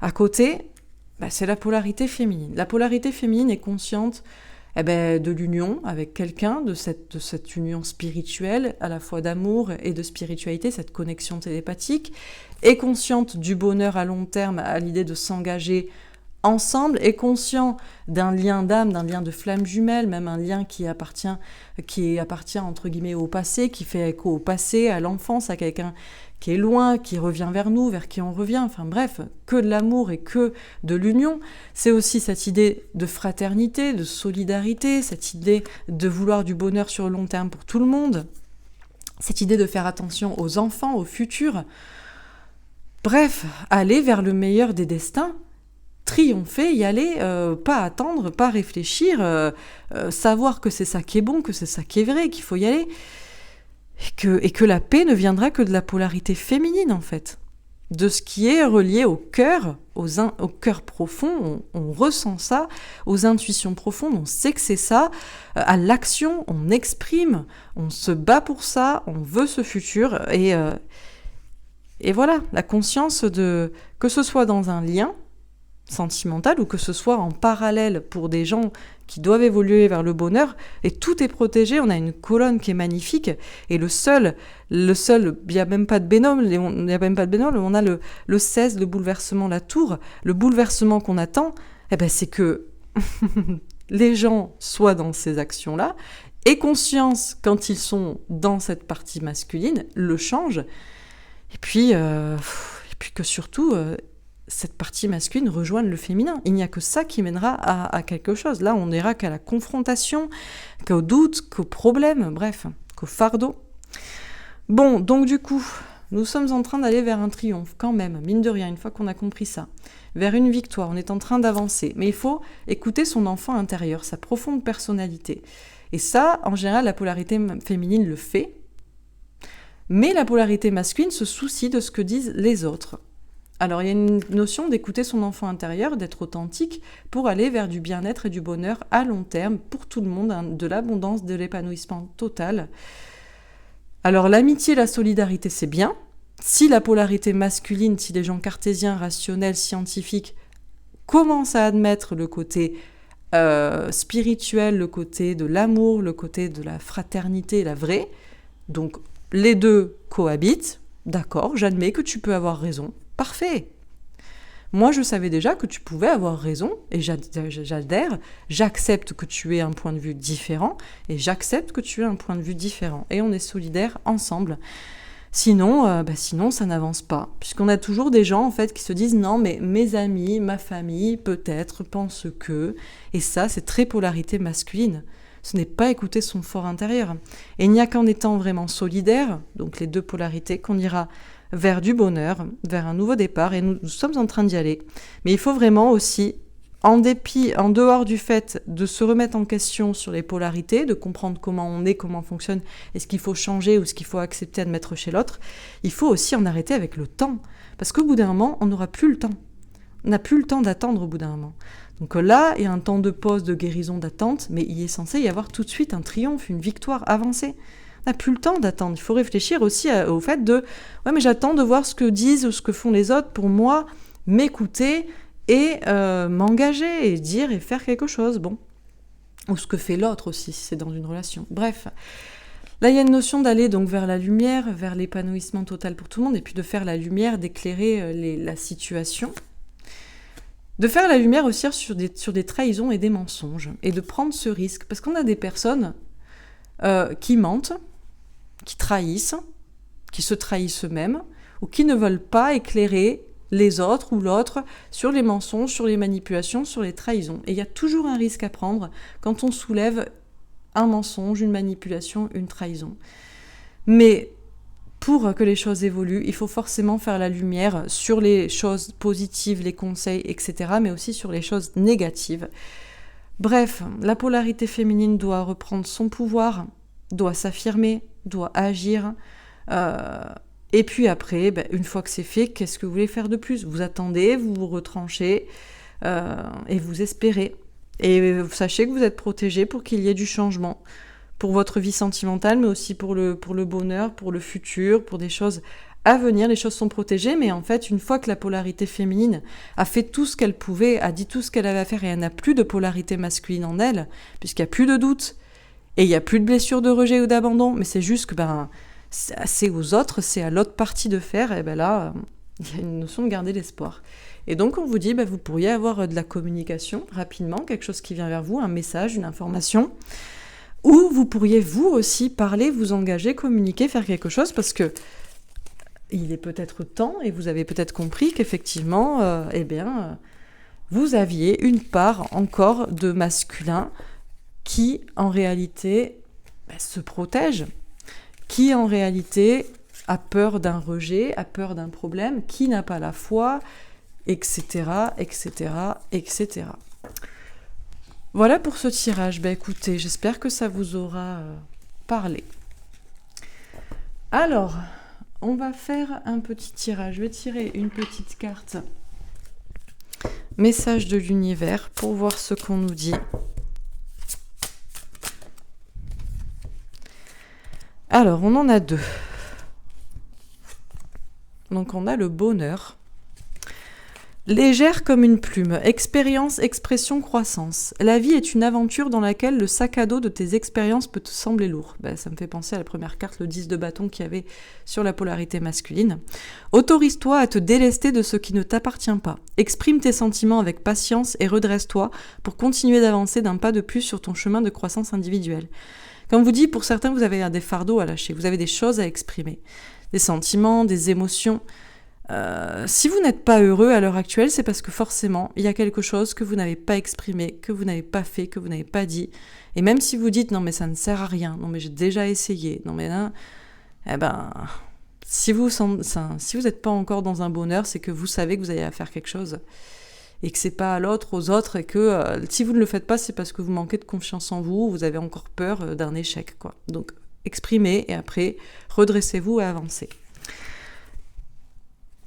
À côté, c'est la polarité féminine. La polarité féminine est consciente de l'union avec quelqu'un, de cette union spirituelle, à la fois d'amour et de spiritualité, cette connexion télépathique, est consciente du bonheur à long terme, à l'idée de s'engager ensemble, est conscient d'un lien d'âme, d'un lien de flamme jumelle, même un lien qui appartient entre guillemets au passé, qui fait écho au passé, à l'enfance, à quelqu'un qui est loin, qui revient vers nous, vers qui on revient, enfin bref, que de l'amour et que de l'union. C'est aussi cette idée de fraternité, de solidarité, cette idée de vouloir du bonheur sur le long terme pour tout le monde, cette idée de faire attention aux enfants, au futur. Bref, aller vers le meilleur des destins, triompher, y aller, pas attendre, pas réfléchir, savoir que c'est ça qui est bon, que c'est ça qui est vrai, qu'il faut y aller, et que la paix ne viendra que de la polarité féminine, en fait, de ce qui est relié au cœur, au cœur profond, on ressent ça, aux intuitions profondes, on sait que c'est ça, à l'action, on exprime, on se bat pour ça, on veut ce futur, et voilà, la conscience de, que ce soit dans un lien sentimental ou que ce soit en parallèle pour des gens qui doivent évoluer vers le bonheur, et tout est protégé. On a une colonne qui est magnifique, et le seul, il n'y a même pas de bénol, on a le 16, le bouleversement, la tour. Le bouleversement qu'on attend, c'est que les gens soient dans ces actions-là, aient conscience quand ils sont dans cette partie masculine, le changent, et puis que surtout cette partie masculine rejoigne le féminin. Il n'y a que ça qui mènera à quelque chose. Là, on n'ira qu'à la confrontation, qu'au doute, qu'au problème, bref, qu'au fardeau. Bon, donc du coup, nous sommes en train d'aller vers un triomphe, quand même, mine de rien, une fois qu'on a compris ça. Vers une victoire, on est en train d'avancer. Mais il faut écouter son enfant intérieur, sa profonde personnalité. Et ça, en général, la polarité féminine le fait. Mais la polarité masculine se soucie de ce que disent les autres. Alors, il y a une notion d'écouter son enfant intérieur, d'être authentique pour aller vers du bien-être et du bonheur à long terme pour tout le monde, de l'abondance, de l'épanouissement total. Alors, l'amitié et la solidarité, c'est bien. Si la polarité masculine, si les gens cartésiens, rationnels, scientifiques commencent à admettre le côté spirituel, le côté de l'amour, le côté de la fraternité, la vraie. Donc, les deux cohabitent. D'accord, j'admets que tu peux avoir raison. Parfait. Moi, je savais déjà que tu pouvais avoir raison, et j'adhère, j'accepte que tu aies un point de vue différent, et j'accepte que tu aies un point de vue différent. Et on est solidaires ensemble. Sinon, sinon ça n'avance pas. Puisqu'on a toujours des gens, en fait, qui se disent « Non, mais mes amis, ma famille, peut-être, pensent que... » Et ça, c'est très polarité masculine. Ce n'est pas écouter son fort intérieur. Et il n'y a qu'en étant vraiment solidaire, donc les deux polarités, qu'on ira vers du bonheur, vers un nouveau départ, et nous sommes en train d'y aller. Mais il faut vraiment aussi, en dehors du fait de se remettre en question sur les polarités, de comprendre comment on est, comment on fonctionne, et ce qu'il faut changer ou ce qu'il faut accepter, admettre chez l'autre, il faut aussi en arrêter avec le temps. Parce qu'au bout d'un moment, on n'aura plus le temps. On n'a plus le temps d'attendre au bout d'un moment. Donc là, il y a un temps de pause, de guérison, d'attente, mais il est censé y avoir tout de suite un triomphe, une victoire avancée. On n'a plus le temps d'attendre. Il faut réfléchir aussi au fait de « Ouais, mais j'attends de voir ce que disent ou ce que font les autres pour moi, m'écouter et m'engager et dire et faire quelque chose. » Bon. Ou ce que fait l'autre aussi, si c'est dans une relation. Bref. Là, il y a une notion d'aller donc vers la lumière, vers l'épanouissement total pour tout le monde, et puis de faire la lumière, d'éclairer la situation. De faire la lumière aussi sur des trahisons et des mensonges, et de prendre ce risque. Parce qu'on a des personnes qui mentent, qui trahissent, qui se trahissent eux-mêmes, ou qui ne veulent pas éclairer les autres ou l'autre sur les mensonges, sur les manipulations, sur les trahisons. Et il y a toujours un risque à prendre quand on soulève un mensonge, une manipulation, une trahison. Mais pour que les choses évoluent, il faut forcément faire la lumière sur les choses positives, les conseils, etc., mais aussi sur les choses négatives. Bref, la polarité féminine doit reprendre son pouvoir, doit s'affirmer, doit agir. Et puis après, une fois que c'est fait, qu'est-ce que vous voulez faire de plus ? Vous attendez, vous vous retranchez et vous espérez. Et vous sachez que vous êtes protégés pour qu'il y ait du changement. Pour votre vie sentimentale, mais aussi pour le bonheur, pour le futur, pour des choses à venir. Les choses sont protégées, mais en fait, une fois que la polarité féminine a fait tout ce qu'elle pouvait, a dit tout ce qu'elle avait à faire, et elle n'a plus de polarité masculine en elle, puisqu'il n'y a plus de doute, et il n'y a plus de blessure de rejet ou d'abandon, mais c'est juste que c'est aux autres, c'est à l'autre partie de faire, et là, il y a une notion de garder l'espoir. Et donc, on vous dit, vous pourriez avoir de la communication rapidement, quelque chose qui vient vers vous, un message, une information, ou vous pourriez vous aussi parler, vous engager, communiquer, faire quelque chose, parce que il est peut-être temps, et vous avez peut-être compris qu'effectivement, vous aviez une part encore de masculin qui, en réalité, se protège, qui, en réalité, a peur d'un rejet, a peur d'un problème, qui n'a pas la foi, etc., etc., etc. Voilà pour ce tirage. Écoutez, j'espère que ça vous aura parlé. Alors, on va faire un petit tirage. Je vais tirer une petite carte message de l'univers pour voir ce qu'on nous dit. Alors, on en a deux. Donc, on a le bonheur. Légère comme une plume, expérience, expression, croissance. La vie est une aventure dans laquelle le sac à dos de tes expériences peut te sembler lourd. Ça me fait penser à la première carte, le 10 de bâton qu'il y avait sur la polarité masculine. Autorise-toi à te délester de ce qui ne t'appartient pas. Exprime tes sentiments avec patience et redresse-toi pour continuer d'avancer d'un pas de plus sur ton chemin de croissance individuelle. Comme vous dit, pour certains, vous avez des fardeaux à lâcher, vous avez des choses à exprimer. Des sentiments, des émotions. Si vous n'êtes pas heureux à l'heure actuelle, c'est parce que forcément, il y a quelque chose que vous n'avez pas exprimé, que vous n'avez pas fait, que vous n'avez pas dit. Et même si vous dites « non mais ça ne sert à rien, non mais j'ai déjà essayé, non mais là... » si vous n'êtes pas encore dans un bonheur, c'est que vous savez que vous avez à faire quelque chose. Et que c'est pas à l'autre, aux autres, et que si vous ne le faites pas, c'est parce que vous manquez de confiance en vous, vous avez encore peur d'un échec, quoi. Donc, exprimez, et après, redressez-vous et avancez.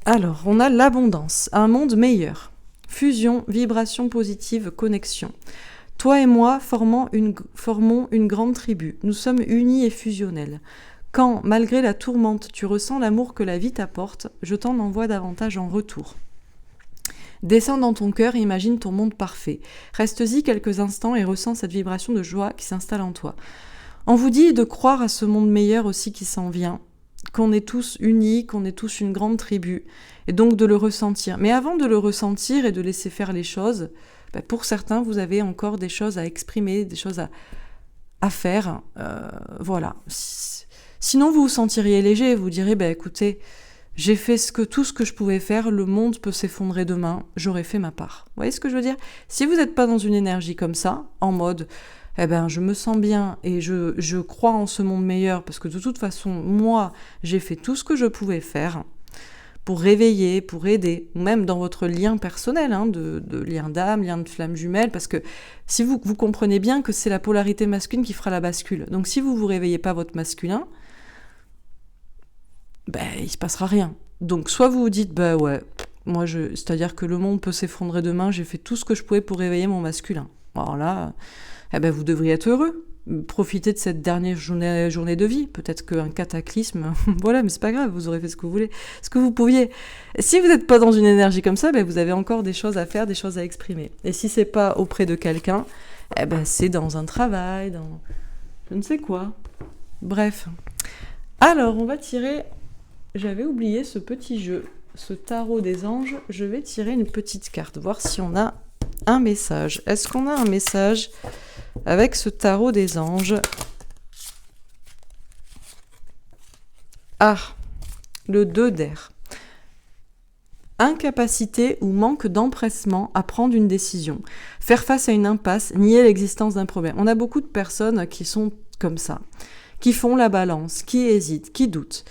Alors, on a l'abondance, un monde meilleur. Fusion, vibration positive, connexion. Toi et moi formons une grande tribu. Nous sommes unis et fusionnels. Quand, malgré la tourmente, tu ressens l'amour que la vie t'apporte, je t'en envoie davantage en retour. Descends dans ton cœur et imagine ton monde parfait. Reste-y quelques instants et ressens cette vibration de joie qui s'installe en toi. On vous dit de croire à ce monde meilleur aussi qui s'en vient, qu'on est tous unis, qu'on est tous une grande tribu, et donc de le ressentir. Mais avant de le ressentir et de laisser faire les choses, pour certains, vous avez encore des choses à exprimer, des choses à faire. Voilà. Sinon, vous vous sentiriez léger, vous direz, écoutez, j'ai fait tout ce que je pouvais faire, le monde peut s'effondrer demain, j'aurais fait ma part. Vous voyez ce que je veux dire ? Si vous n'êtes pas dans une énergie comme ça, en mode, je me sens bien et je crois en ce monde meilleur, parce que de toute façon, moi, j'ai fait tout ce que je pouvais faire pour réveiller, pour aider, ou même dans votre lien personnel, de lien d'âme, lien de flamme jumelle, parce que si vous comprenez bien que c'est la polarité masculine qui fera la bascule. Donc si vous réveillez pas votre masculin, il se passera rien. Donc soit vous vous dites, moi c'est-à-dire que le monde peut s'effondrer demain, j'ai fait tout ce que je pouvais pour réveiller mon masculin. Alors là, vous devriez être heureux. Profitez de cette dernière journée de vie. Peut-être qu'un cataclysme, voilà, mais c'est pas grave, vous aurez fait ce que vous voulez, ce que vous pouviez. Si vous n'êtes pas dans une énergie comme ça, vous avez encore des choses à faire, des choses à exprimer. Et si c'est pas auprès de quelqu'un, c'est dans un travail, dans je ne sais quoi. Bref. Alors, on va tirer... J'avais oublié ce petit jeu, ce tarot des anges. Je vais tirer une petite carte, voir si on a un message. Est-ce qu'on a un message avec ce tarot des anges? Ah, le 2 d'air. Incapacité ou manque d'empressement à prendre une décision. Faire face à une impasse, nier l'existence d'un problème. On a beaucoup de personnes qui sont comme ça, qui font la balance, qui hésitent, qui doutent.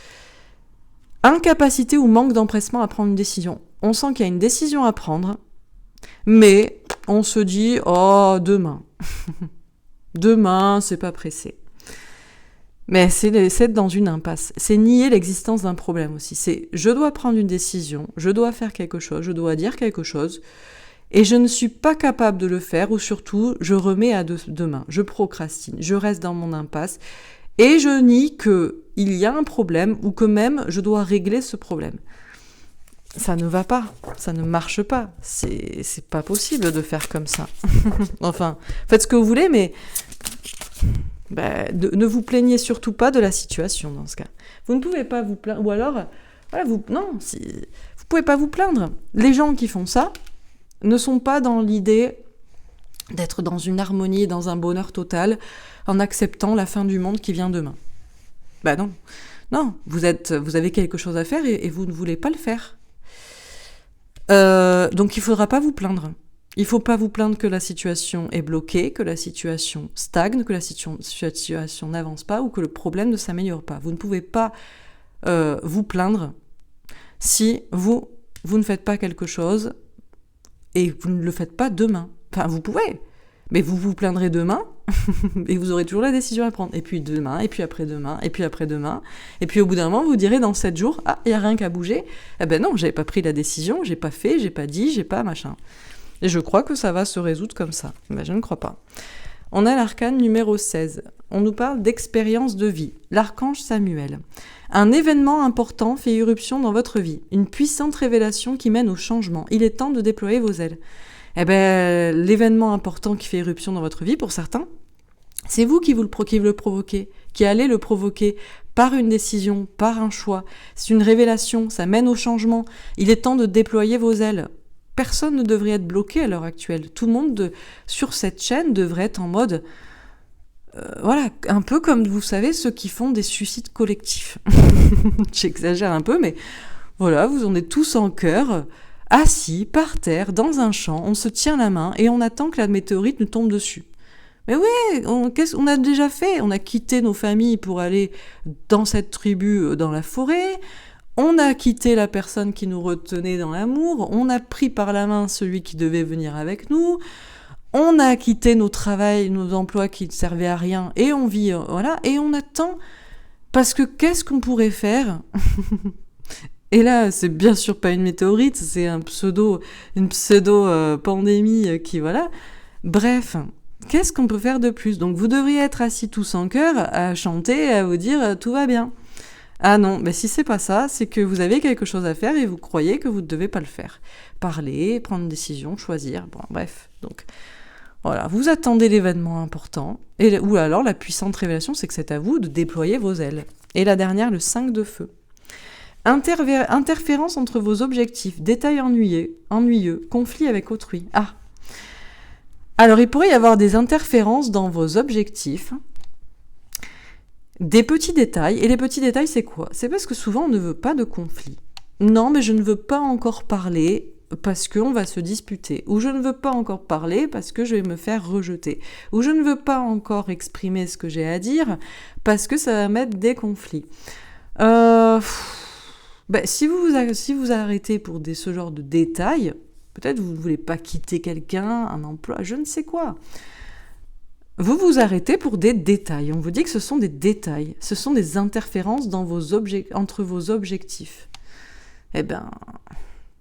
Incapacité ou manque d'empressement à prendre une décision. On sent qu'il y a une décision à prendre, mais on se dit « Oh, demain. Demain, c'est pas pressé. » Mais c'est être dans une impasse. C'est nier l'existence d'un problème aussi. C'est « Je dois prendre une décision, je dois faire quelque chose, je dois dire quelque chose, et je ne suis pas capable de le faire, ou surtout, je remets à demain. Je procrastine, je reste dans mon impasse. » Et je nie qu'il y a un problème ou que même je dois régler ce problème. Ça ne va pas, ça ne marche pas. C'est pas possible de faire comme ça. Enfin, faites ce que vous voulez, mais ne vous plaignez surtout pas de la situation dans ce cas. Vous ne pouvez pas vous plaindre, ou alors, voilà, vous pouvez pas vous plaindre. Les gens qui font ça ne sont pas dans l'idée d'être dans une harmonie, dans un bonheur total, en acceptant la fin du monde qui vient demain. Non. Non, vous avez quelque chose à faire et vous ne voulez pas le faire. Donc il ne faudra pas vous plaindre. Il ne faut pas vous plaindre que la situation est bloquée, que la situation stagne, que la situation n'avance pas ou que le problème ne s'améliore pas. Vous ne pouvez pas vous plaindre si vous ne faites pas quelque chose et vous ne le faites pas demain. Enfin, vous pouvez, mais vous vous plaindrez demain et vous aurez toujours la décision à prendre. Et puis demain, et puis après-demain, et puis après-demain. Et puis au bout d'un moment, vous direz dans 7 jours, il n'y a rien qu'à bouger. Non, j'avais pas pris la décision, j'ai pas fait, j'ai pas dit, j'ai pas machin. Et je crois que ça va se résoudre comme ça. Je ne crois pas. On a l'arcane numéro 16. On nous parle d'expérience de vie. L'archange Samuel. Un événement important fait irruption dans votre vie. Une puissante révélation qui mène au changement. Il est temps de déployer vos ailes. L'événement important qui fait irruption dans votre vie, pour certains, c'est vous qui le provoquez, qui allez le provoquer par une décision, par un choix. C'est une révélation, ça mène au changement. Il est temps de déployer vos ailes. Personne ne devrait être bloqué à l'heure actuelle. Tout le monde sur cette chaîne devrait être en mode... un peu comme, vous savez, ceux qui font des suicides collectifs. J'exagère un peu, mais voilà, vous en êtes tous en cœur... assis, par terre, dans un champ, on se tient la main et on attend que la météorite nous tombe dessus. Mais oui, on a déjà fait. On a quitté nos familles pour aller dans cette tribu, dans la forêt. On a quitté la personne qui nous retenait dans l'amour. On a pris par la main celui qui devait venir avec nous. On a quitté nos travails, nos emplois qui ne servaient à rien. Et on vit, et on attend. Parce que qu'est-ce qu'on pourrait faire ? Et là, c'est bien sûr pas une météorite, c'est une pseudo-pandémie qui, voilà. Bref, qu'est-ce qu'on peut faire de plus ? Donc vous devriez être assis tous en chœur, à chanter, à vous dire « tout va bien ». Ah non, mais si c'est pas ça, c'est que vous avez quelque chose à faire et vous croyez que vous ne devez pas le faire. Parler, prendre une décision, choisir, bon bref. Donc voilà, vous attendez l'événement important, ou alors la puissante révélation, c'est que c'est à vous de déployer vos ailes. Et la dernière, le 5 de feu. Interférence entre vos objectifs, détails ennuyeux, conflit avec autrui. Ah. Alors il pourrait y avoir des interférences dans vos objectifs, des petits détails. Et les petits détails, c'est quoi? C'est parce que souvent on ne veut pas de conflit. Non, mais je ne veux pas encore parler parce qu'on va se disputer. Ou je ne veux pas encore parler parce que je vais me faire rejeter. Ou je ne veux pas encore exprimer ce que j'ai à dire parce que ça va mettre des conflits. Si vous arrêtez pour ce genre de détails, peut-être vous ne voulez pas quitter quelqu'un, un emploi, je ne sais quoi. Vous vous arrêtez pour des détails. On vous dit que ce sont des détails. Ce sont des interférences entre vos objectifs. Eh bien,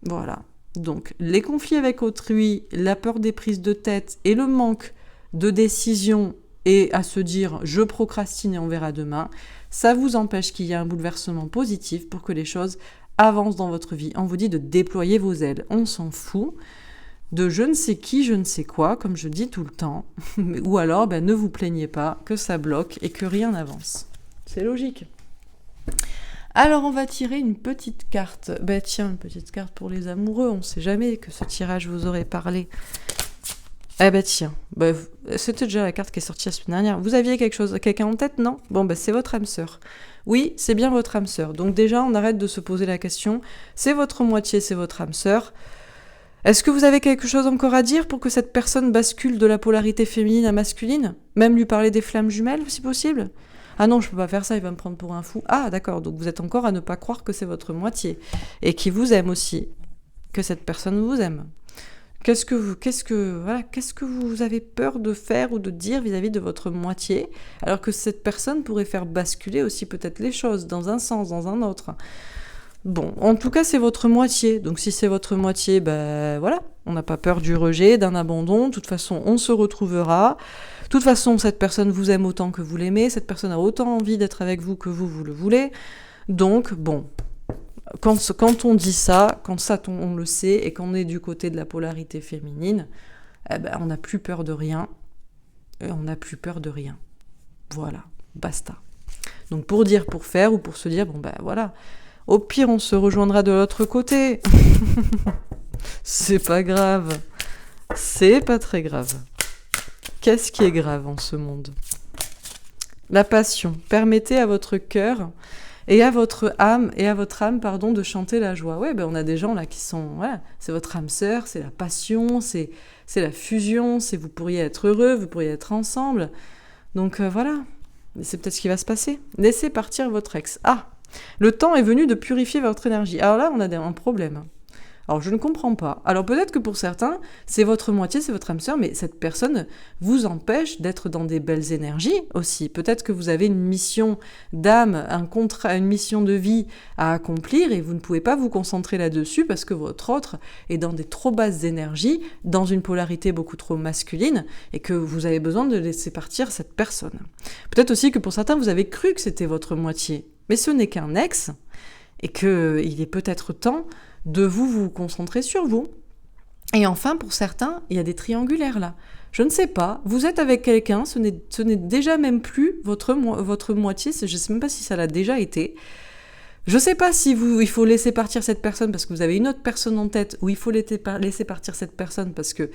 voilà. Donc, les conflits avec autrui, la peur des prises de tête et le manque de décision et à se dire « je procrastine et on verra demain », ça vous empêche qu'il y ait un bouleversement positif pour que les choses avancent dans votre vie. On vous dit de déployer vos ailes. On s'en fout de je ne sais qui, je ne sais quoi, comme je dis tout le temps. Ou alors, ne vous plaignez pas que ça bloque et que rien n'avance. C'est logique. Alors, on va tirer une petite carte. Tiens, une petite carte pour les amoureux. On ne sait jamais que ce tirage vous aurait parlé. Tiens. C'était déjà la carte qui est sortie la semaine dernière. Vous aviez quelqu'un en tête, non? Bon, c'est votre âme sœur. Oui, c'est bien votre âme sœur. Donc déjà, on arrête de se poser la question. C'est votre moitié, c'est votre âme sœur. Est-ce que vous avez quelque chose encore à dire pour que cette personne bascule de la polarité féminine à masculine? Même lui parler des flammes jumelles, si possible? Ah non, je peux pas faire ça, il va me prendre pour un fou. Ah, d'accord, donc vous êtes encore à ne pas croire que c'est votre moitié. Et qui vous aime aussi. Que cette personne vous aime. Qu'est-ce que vous avez peur de faire ou de dire vis-à-vis de votre moitié, alors que cette personne pourrait faire basculer aussi peut-être les choses dans un sens, dans un autre. Bon, en tout cas, c'est votre moitié. Donc si c'est votre moitié, voilà, on n'a pas peur du rejet, d'un abandon. De toute façon, on se retrouvera. De toute façon, cette personne vous aime autant que vous l'aimez. Cette personne a autant envie d'être avec vous que vous le voulez. Donc, bon, quand on dit ça, on le sait, et qu'on est du côté de la polarité féminine, on n'a plus peur de rien. Et on n'a plus peur de rien. Voilà, basta. Donc pour faire, ou pour se dire, voilà... Au pire, on se rejoindra de l'autre côté. C'est pas grave. C'est pas très grave. Qu'est-ce qui est grave en ce monde? La passion. Permettez à votre cœur et à votre âme, de chanter la joie. Ouais, on a des gens là qui sont... Voilà, c'est votre âme sœur, c'est la passion, c'est la fusion, vous pourriez être heureux, vous pourriez être ensemble. Donc voilà. Mais c'est peut-être ce qui va se passer. Laissez partir votre ex. Ah! Le temps est venu de purifier votre énergie. Alors là, on a un problème. Alors, je ne comprends pas. Alors, peut-être que pour certains, c'est votre moitié, c'est votre âme sœur, mais cette personne vous empêche d'être dans des belles énergies aussi. Peut-être que vous avez une mission d'âme, une mission de vie à accomplir et vous ne pouvez pas vous concentrer là-dessus parce que votre autre est dans des trop basses énergies, dans une polarité beaucoup trop masculine et que vous avez besoin de laisser partir cette personne. Peut-être aussi que pour certains, vous avez cru que c'était votre moitié. Mais ce n'est qu'un ex, et qu'il est peut-être temps de vous concentrer sur vous. Et enfin, pour certains, il y a des triangulaires là. Je ne sais pas, vous êtes avec quelqu'un, ce n'est déjà même plus votre moitié, je ne sais même pas si ça l'a déjà été. Je ne sais pas si il faut laisser partir cette personne parce que vous avez une autre personne en tête, ou il faut laisser partir cette personne parce que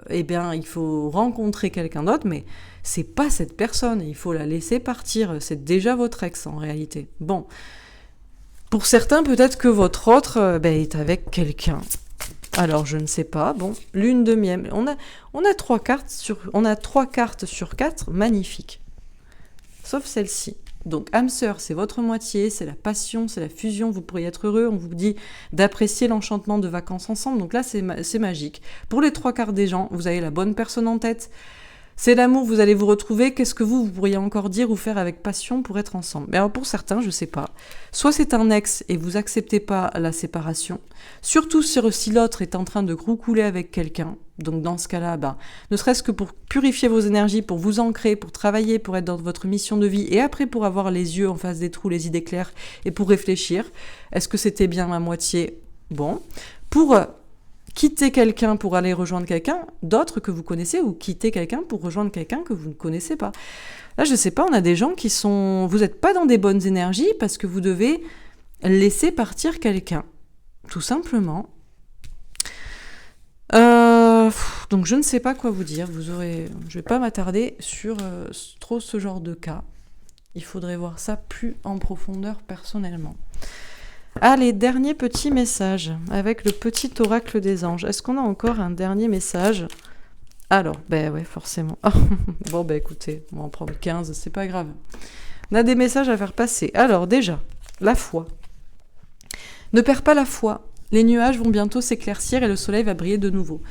il faut rencontrer quelqu'un d'autre, mais c'est pas cette personne, il faut la laisser partir, c'est déjà votre ex en réalité. Bon, pour certains, peut-être que votre autre est avec quelqu'un. Alors, je ne sais pas. Bon, lune de miel. On a 3 cartes sur 4 magnifiques. Sauf celle-ci. Donc, âme sœur, c'est votre moitié, c'est la passion, c'est la fusion, vous pourriez être heureux, on vous dit d'apprécier l'enchantement de vacances ensemble, donc là, c'est magique. Pour les 3 quarts des gens, vous avez la bonne personne en tête, C'est l'amour, vous allez vous retrouver, qu'est-ce que vous pourriez encore dire ou faire avec passion pour être ensemble? Mais alors pour certains, je sais pas. Soit c'est un ex et vous acceptez pas la séparation, surtout si l'autre est en train de roucouler avec quelqu'un. Donc dans ce cas-là, ne serait-ce que pour purifier vos énergies, pour vous ancrer, pour travailler, pour être dans votre mission de vie, et après pour avoir les yeux en face des trous, les idées claires, et pour réfléchir, est-ce que c'était bien ma moitié? Bon. Pour quitter quelqu'un pour aller rejoindre quelqu'un d'autre que vous connaissez, ou quitter quelqu'un pour rejoindre quelqu'un que vous ne connaissez pas. Là, je sais pas, on a des gens qui sont... Vous n'êtes pas dans des bonnes énergies parce que vous devez laisser partir quelqu'un. Tout simplement. Donc je ne sais pas quoi vous dire. Je vais pas m'attarder sur trop ce genre de cas. Il faudrait voir ça plus en profondeur personnellement. Allez, dernier petit message avec le petit oracle des anges. Est-ce qu'on a encore un dernier message? Alors, ouais, forcément. Bon, écoutez, on va en prendre 15, c'est pas grave. On a des messages à faire passer. Alors, déjà, la foi. Ne perds pas la foi. Les nuages vont bientôt s'éclaircir et le soleil va briller de nouveau.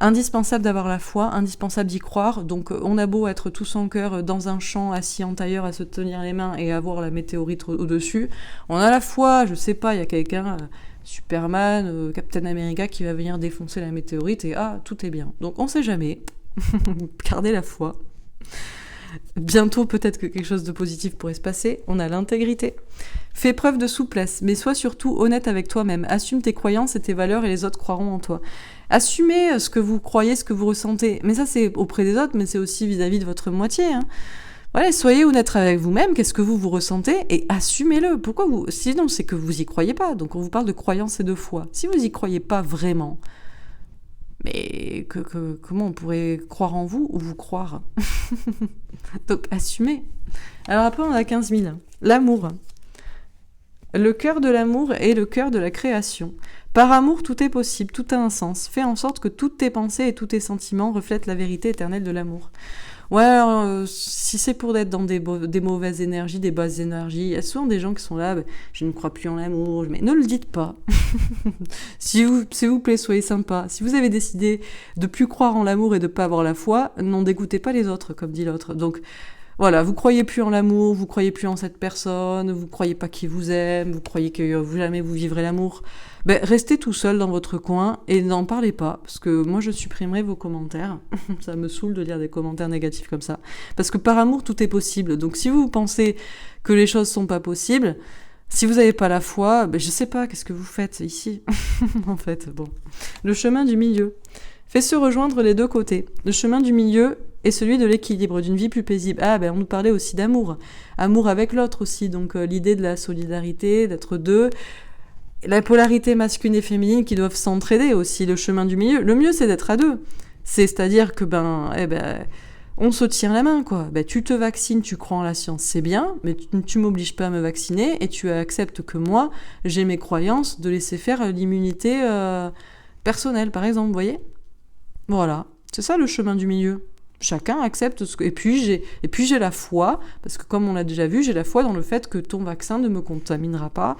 Indispensable d'avoir la foi, indispensable d'y croire. Donc on a beau être tous en cœur dans un champ, assis en tailleur à se tenir les mains et avoir la météorite au-dessus. On a la foi, je sais pas, il y a quelqu'un, Superman, Captain America qui va venir défoncer la météorite et tout est bien. Donc on sait jamais. Gardez la foi. Bientôt peut-être que quelque chose de positif pourrait se passer. On a l'intégrité. Fais preuve de souplesse, mais sois surtout honnête avec toi-même. Assume tes croyances et tes valeurs et les autres croiront en toi. Assumez ce que vous croyez, ce que vous ressentez. Mais ça, c'est auprès des autres, mais c'est aussi vis-à-vis de votre moitié. Voilà, soyez honnête avec vous-même, qu'est-ce que vous ressentez, et assumez-le. Pourquoi vous... Sinon, c'est que vous y croyez pas. Donc, on vous parle de croyance et de foi. Si vous y croyez pas vraiment, mais comment on pourrait croire en vous ou vous croire? Donc, assumez. Alors après, on a 15 000. L'amour. Le cœur de l'amour est le cœur de la création. Par amour, tout est possible, tout a un sens. Fais en sorte que toutes tes pensées et tous tes sentiments reflètent la vérité éternelle de l'amour. Ouais, alors, si c'est pour être dans des mauvaises énergies, des basses énergies, il y a souvent des gens qui sont là, je ne crois plus en l'amour, mais ne le dites pas. S'il vous plaît, soyez sympa. Si vous avez décidé de plus croire en l'amour et de pas avoir la foi, n'en dégoûtez pas les autres, comme dit l'autre. Donc, voilà, vous croyez plus en l'amour, vous croyez plus en cette personne, vous croyez pas qu'il vous aime, vous croyez que jamais vous vivrez l'amour. Restez tout seul dans votre coin et n'en parlez pas, parce que moi je supprimerai vos commentaires. Ça me saoule de lire des commentaires négatifs comme ça. Parce que par amour, tout est possible. Donc si vous pensez que les choses sont pas possibles, si vous n'avez pas la foi, je sais pas, qu'est-ce que vous faites ici? En fait, bon. Le chemin du milieu. Fais se rejoindre les deux côtés. Le chemin du milieu est celui de l'équilibre, d'une vie plus paisible. On nous parlait aussi d'amour. Amour avec l'autre aussi, donc l'idée de la solidarité, d'être deux. La polarité masculine et féminine qui doivent s'entraider aussi, le chemin du milieu. Le mieux, c'est d'être à deux. C'est-à-dire que, on se tient la main, quoi. Tu te vaccines, tu crois en la science, c'est bien, mais tu m'obliges pas à me vacciner et tu acceptes que moi, j'ai mes croyances de laisser faire l'immunité personnelle, par exemple, vous voyez? Voilà. C'est ça le chemin du milieu. Chacun accepte ce que... Et puis j'ai la foi, parce que comme on l'a déjà vu, j'ai la foi dans le fait que ton vaccin ne me contaminera pas,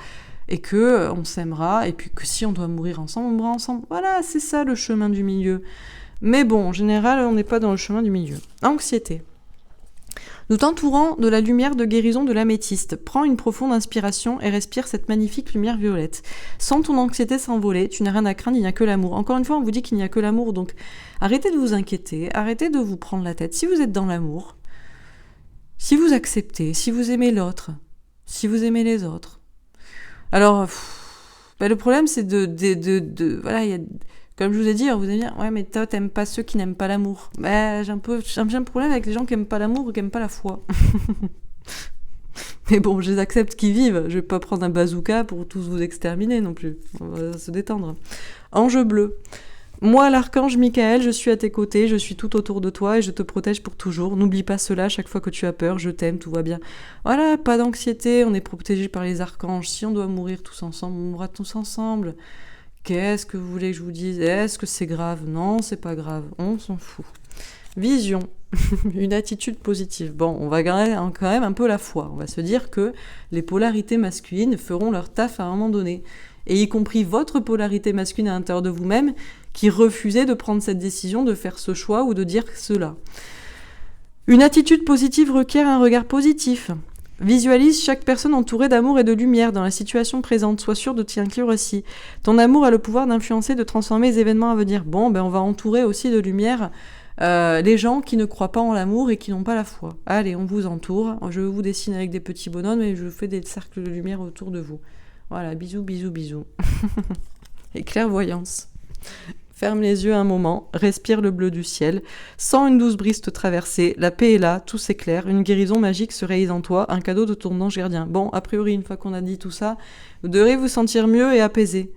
et que on s'aimera, et puis que si on doit mourir ensemble, on mourra ensemble. Voilà, c'est ça le chemin du milieu. Mais bon, en général, on n'est pas dans le chemin du milieu. Anxiété. Nous t'entourons de la lumière de guérison de l'améthyste. Prends une profonde inspiration et respire cette magnifique lumière violette. Sens ton anxiété s'envoler, tu n'as rien à craindre, il n'y a que l'amour. Encore une fois, on vous dit qu'il n'y a que l'amour, donc arrêtez de vous inquiéter, arrêtez de vous prendre la tête. Si vous êtes dans l'amour, si vous acceptez, si vous aimez l'autre, si vous aimez les autres. Alors, le problème, c'est voilà, il y a... Comme je vous ai dit, vous allez dire, ouais, mais toi, t'aimes pas ceux qui n'aiment pas l'amour. J'ai un problème avec les gens qui aiment pas l'amour ou qui aiment pas la foi. Mais bon, je les accepte qu'ils vivent. Je vais pas prendre un bazooka pour tous vous exterminer non plus. On va se détendre. Ange bleu. Moi, l'archange Michael, je suis à tes côtés, je suis tout autour de toi et je te protège pour toujours. N'oublie pas cela chaque fois que tu as peur, je t'aime, tout va bien. Voilà, pas d'anxiété, on est protégé par les archanges. Si on doit mourir tous ensemble, on mourra tous ensemble. Qu'est-ce que vous voulez que je vous dise? Est-ce que c'est grave? Non, c'est pas grave, on s'en fout. Vision, une attitude positive. Bon, on va garder quand même un peu la foi. On va se dire que les polarités masculines feront leur taf à un moment donné. Et y compris votre polarité masculine à l'intérieur de vous-même qui refusez de prendre cette décision, de faire ce choix ou de dire cela. Une attitude positive requiert un regard positif. Visualise chaque personne entourée d'amour et de lumière dans la situation présente. Sois sûr de t'y inclure aussi. Ton amour a le pouvoir d'influencer, de transformer les événements à venir. Bon, ben on va entourer aussi de lumière les gens qui ne croient pas en l'amour et qui n'ont pas la foi. Allez, on vous entoure. Je vous dessine avec des petits bonhommes et je vous fais des cercles de lumière autour de vous. Voilà, bisous, bisous, bisous. Et clairvoyance. Ferme les yeux un moment, respire le bleu du ciel. Sens une douce brise te traverser. La paix est là, tout s'éclaire. Une guérison magique se réalise en toi. Un cadeau de ton ange gardien. Bon, a priori, une fois qu'on a dit tout ça, vous devrez vous sentir mieux et apaisé.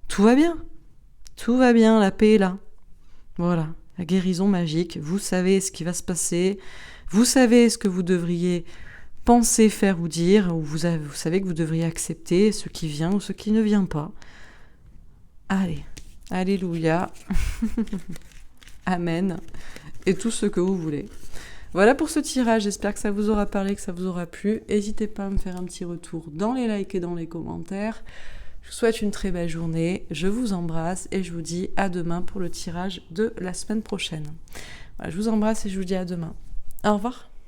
Tout va bien. Tout va bien, la paix est là. Voilà, la guérison magique. Vous savez ce qui va se passer. Vous savez ce que vous devriez penser, faire ou dire. Ou vous savez que vous devriez accepter ce qui vient ou ce qui ne vient pas. Allez. Alléluia. Amen. Et tout ce que vous voulez. Voilà pour ce tirage. J'espère que ça vous aura parlé, que ça vous aura plu. N'hésitez pas à me faire un petit retour dans les likes et dans les commentaires. Je vous souhaite une très belle journée. Je vous embrasse et je vous dis à demain pour le tirage de la semaine prochaine. Voilà, je vous embrasse et je vous dis à demain. Au revoir.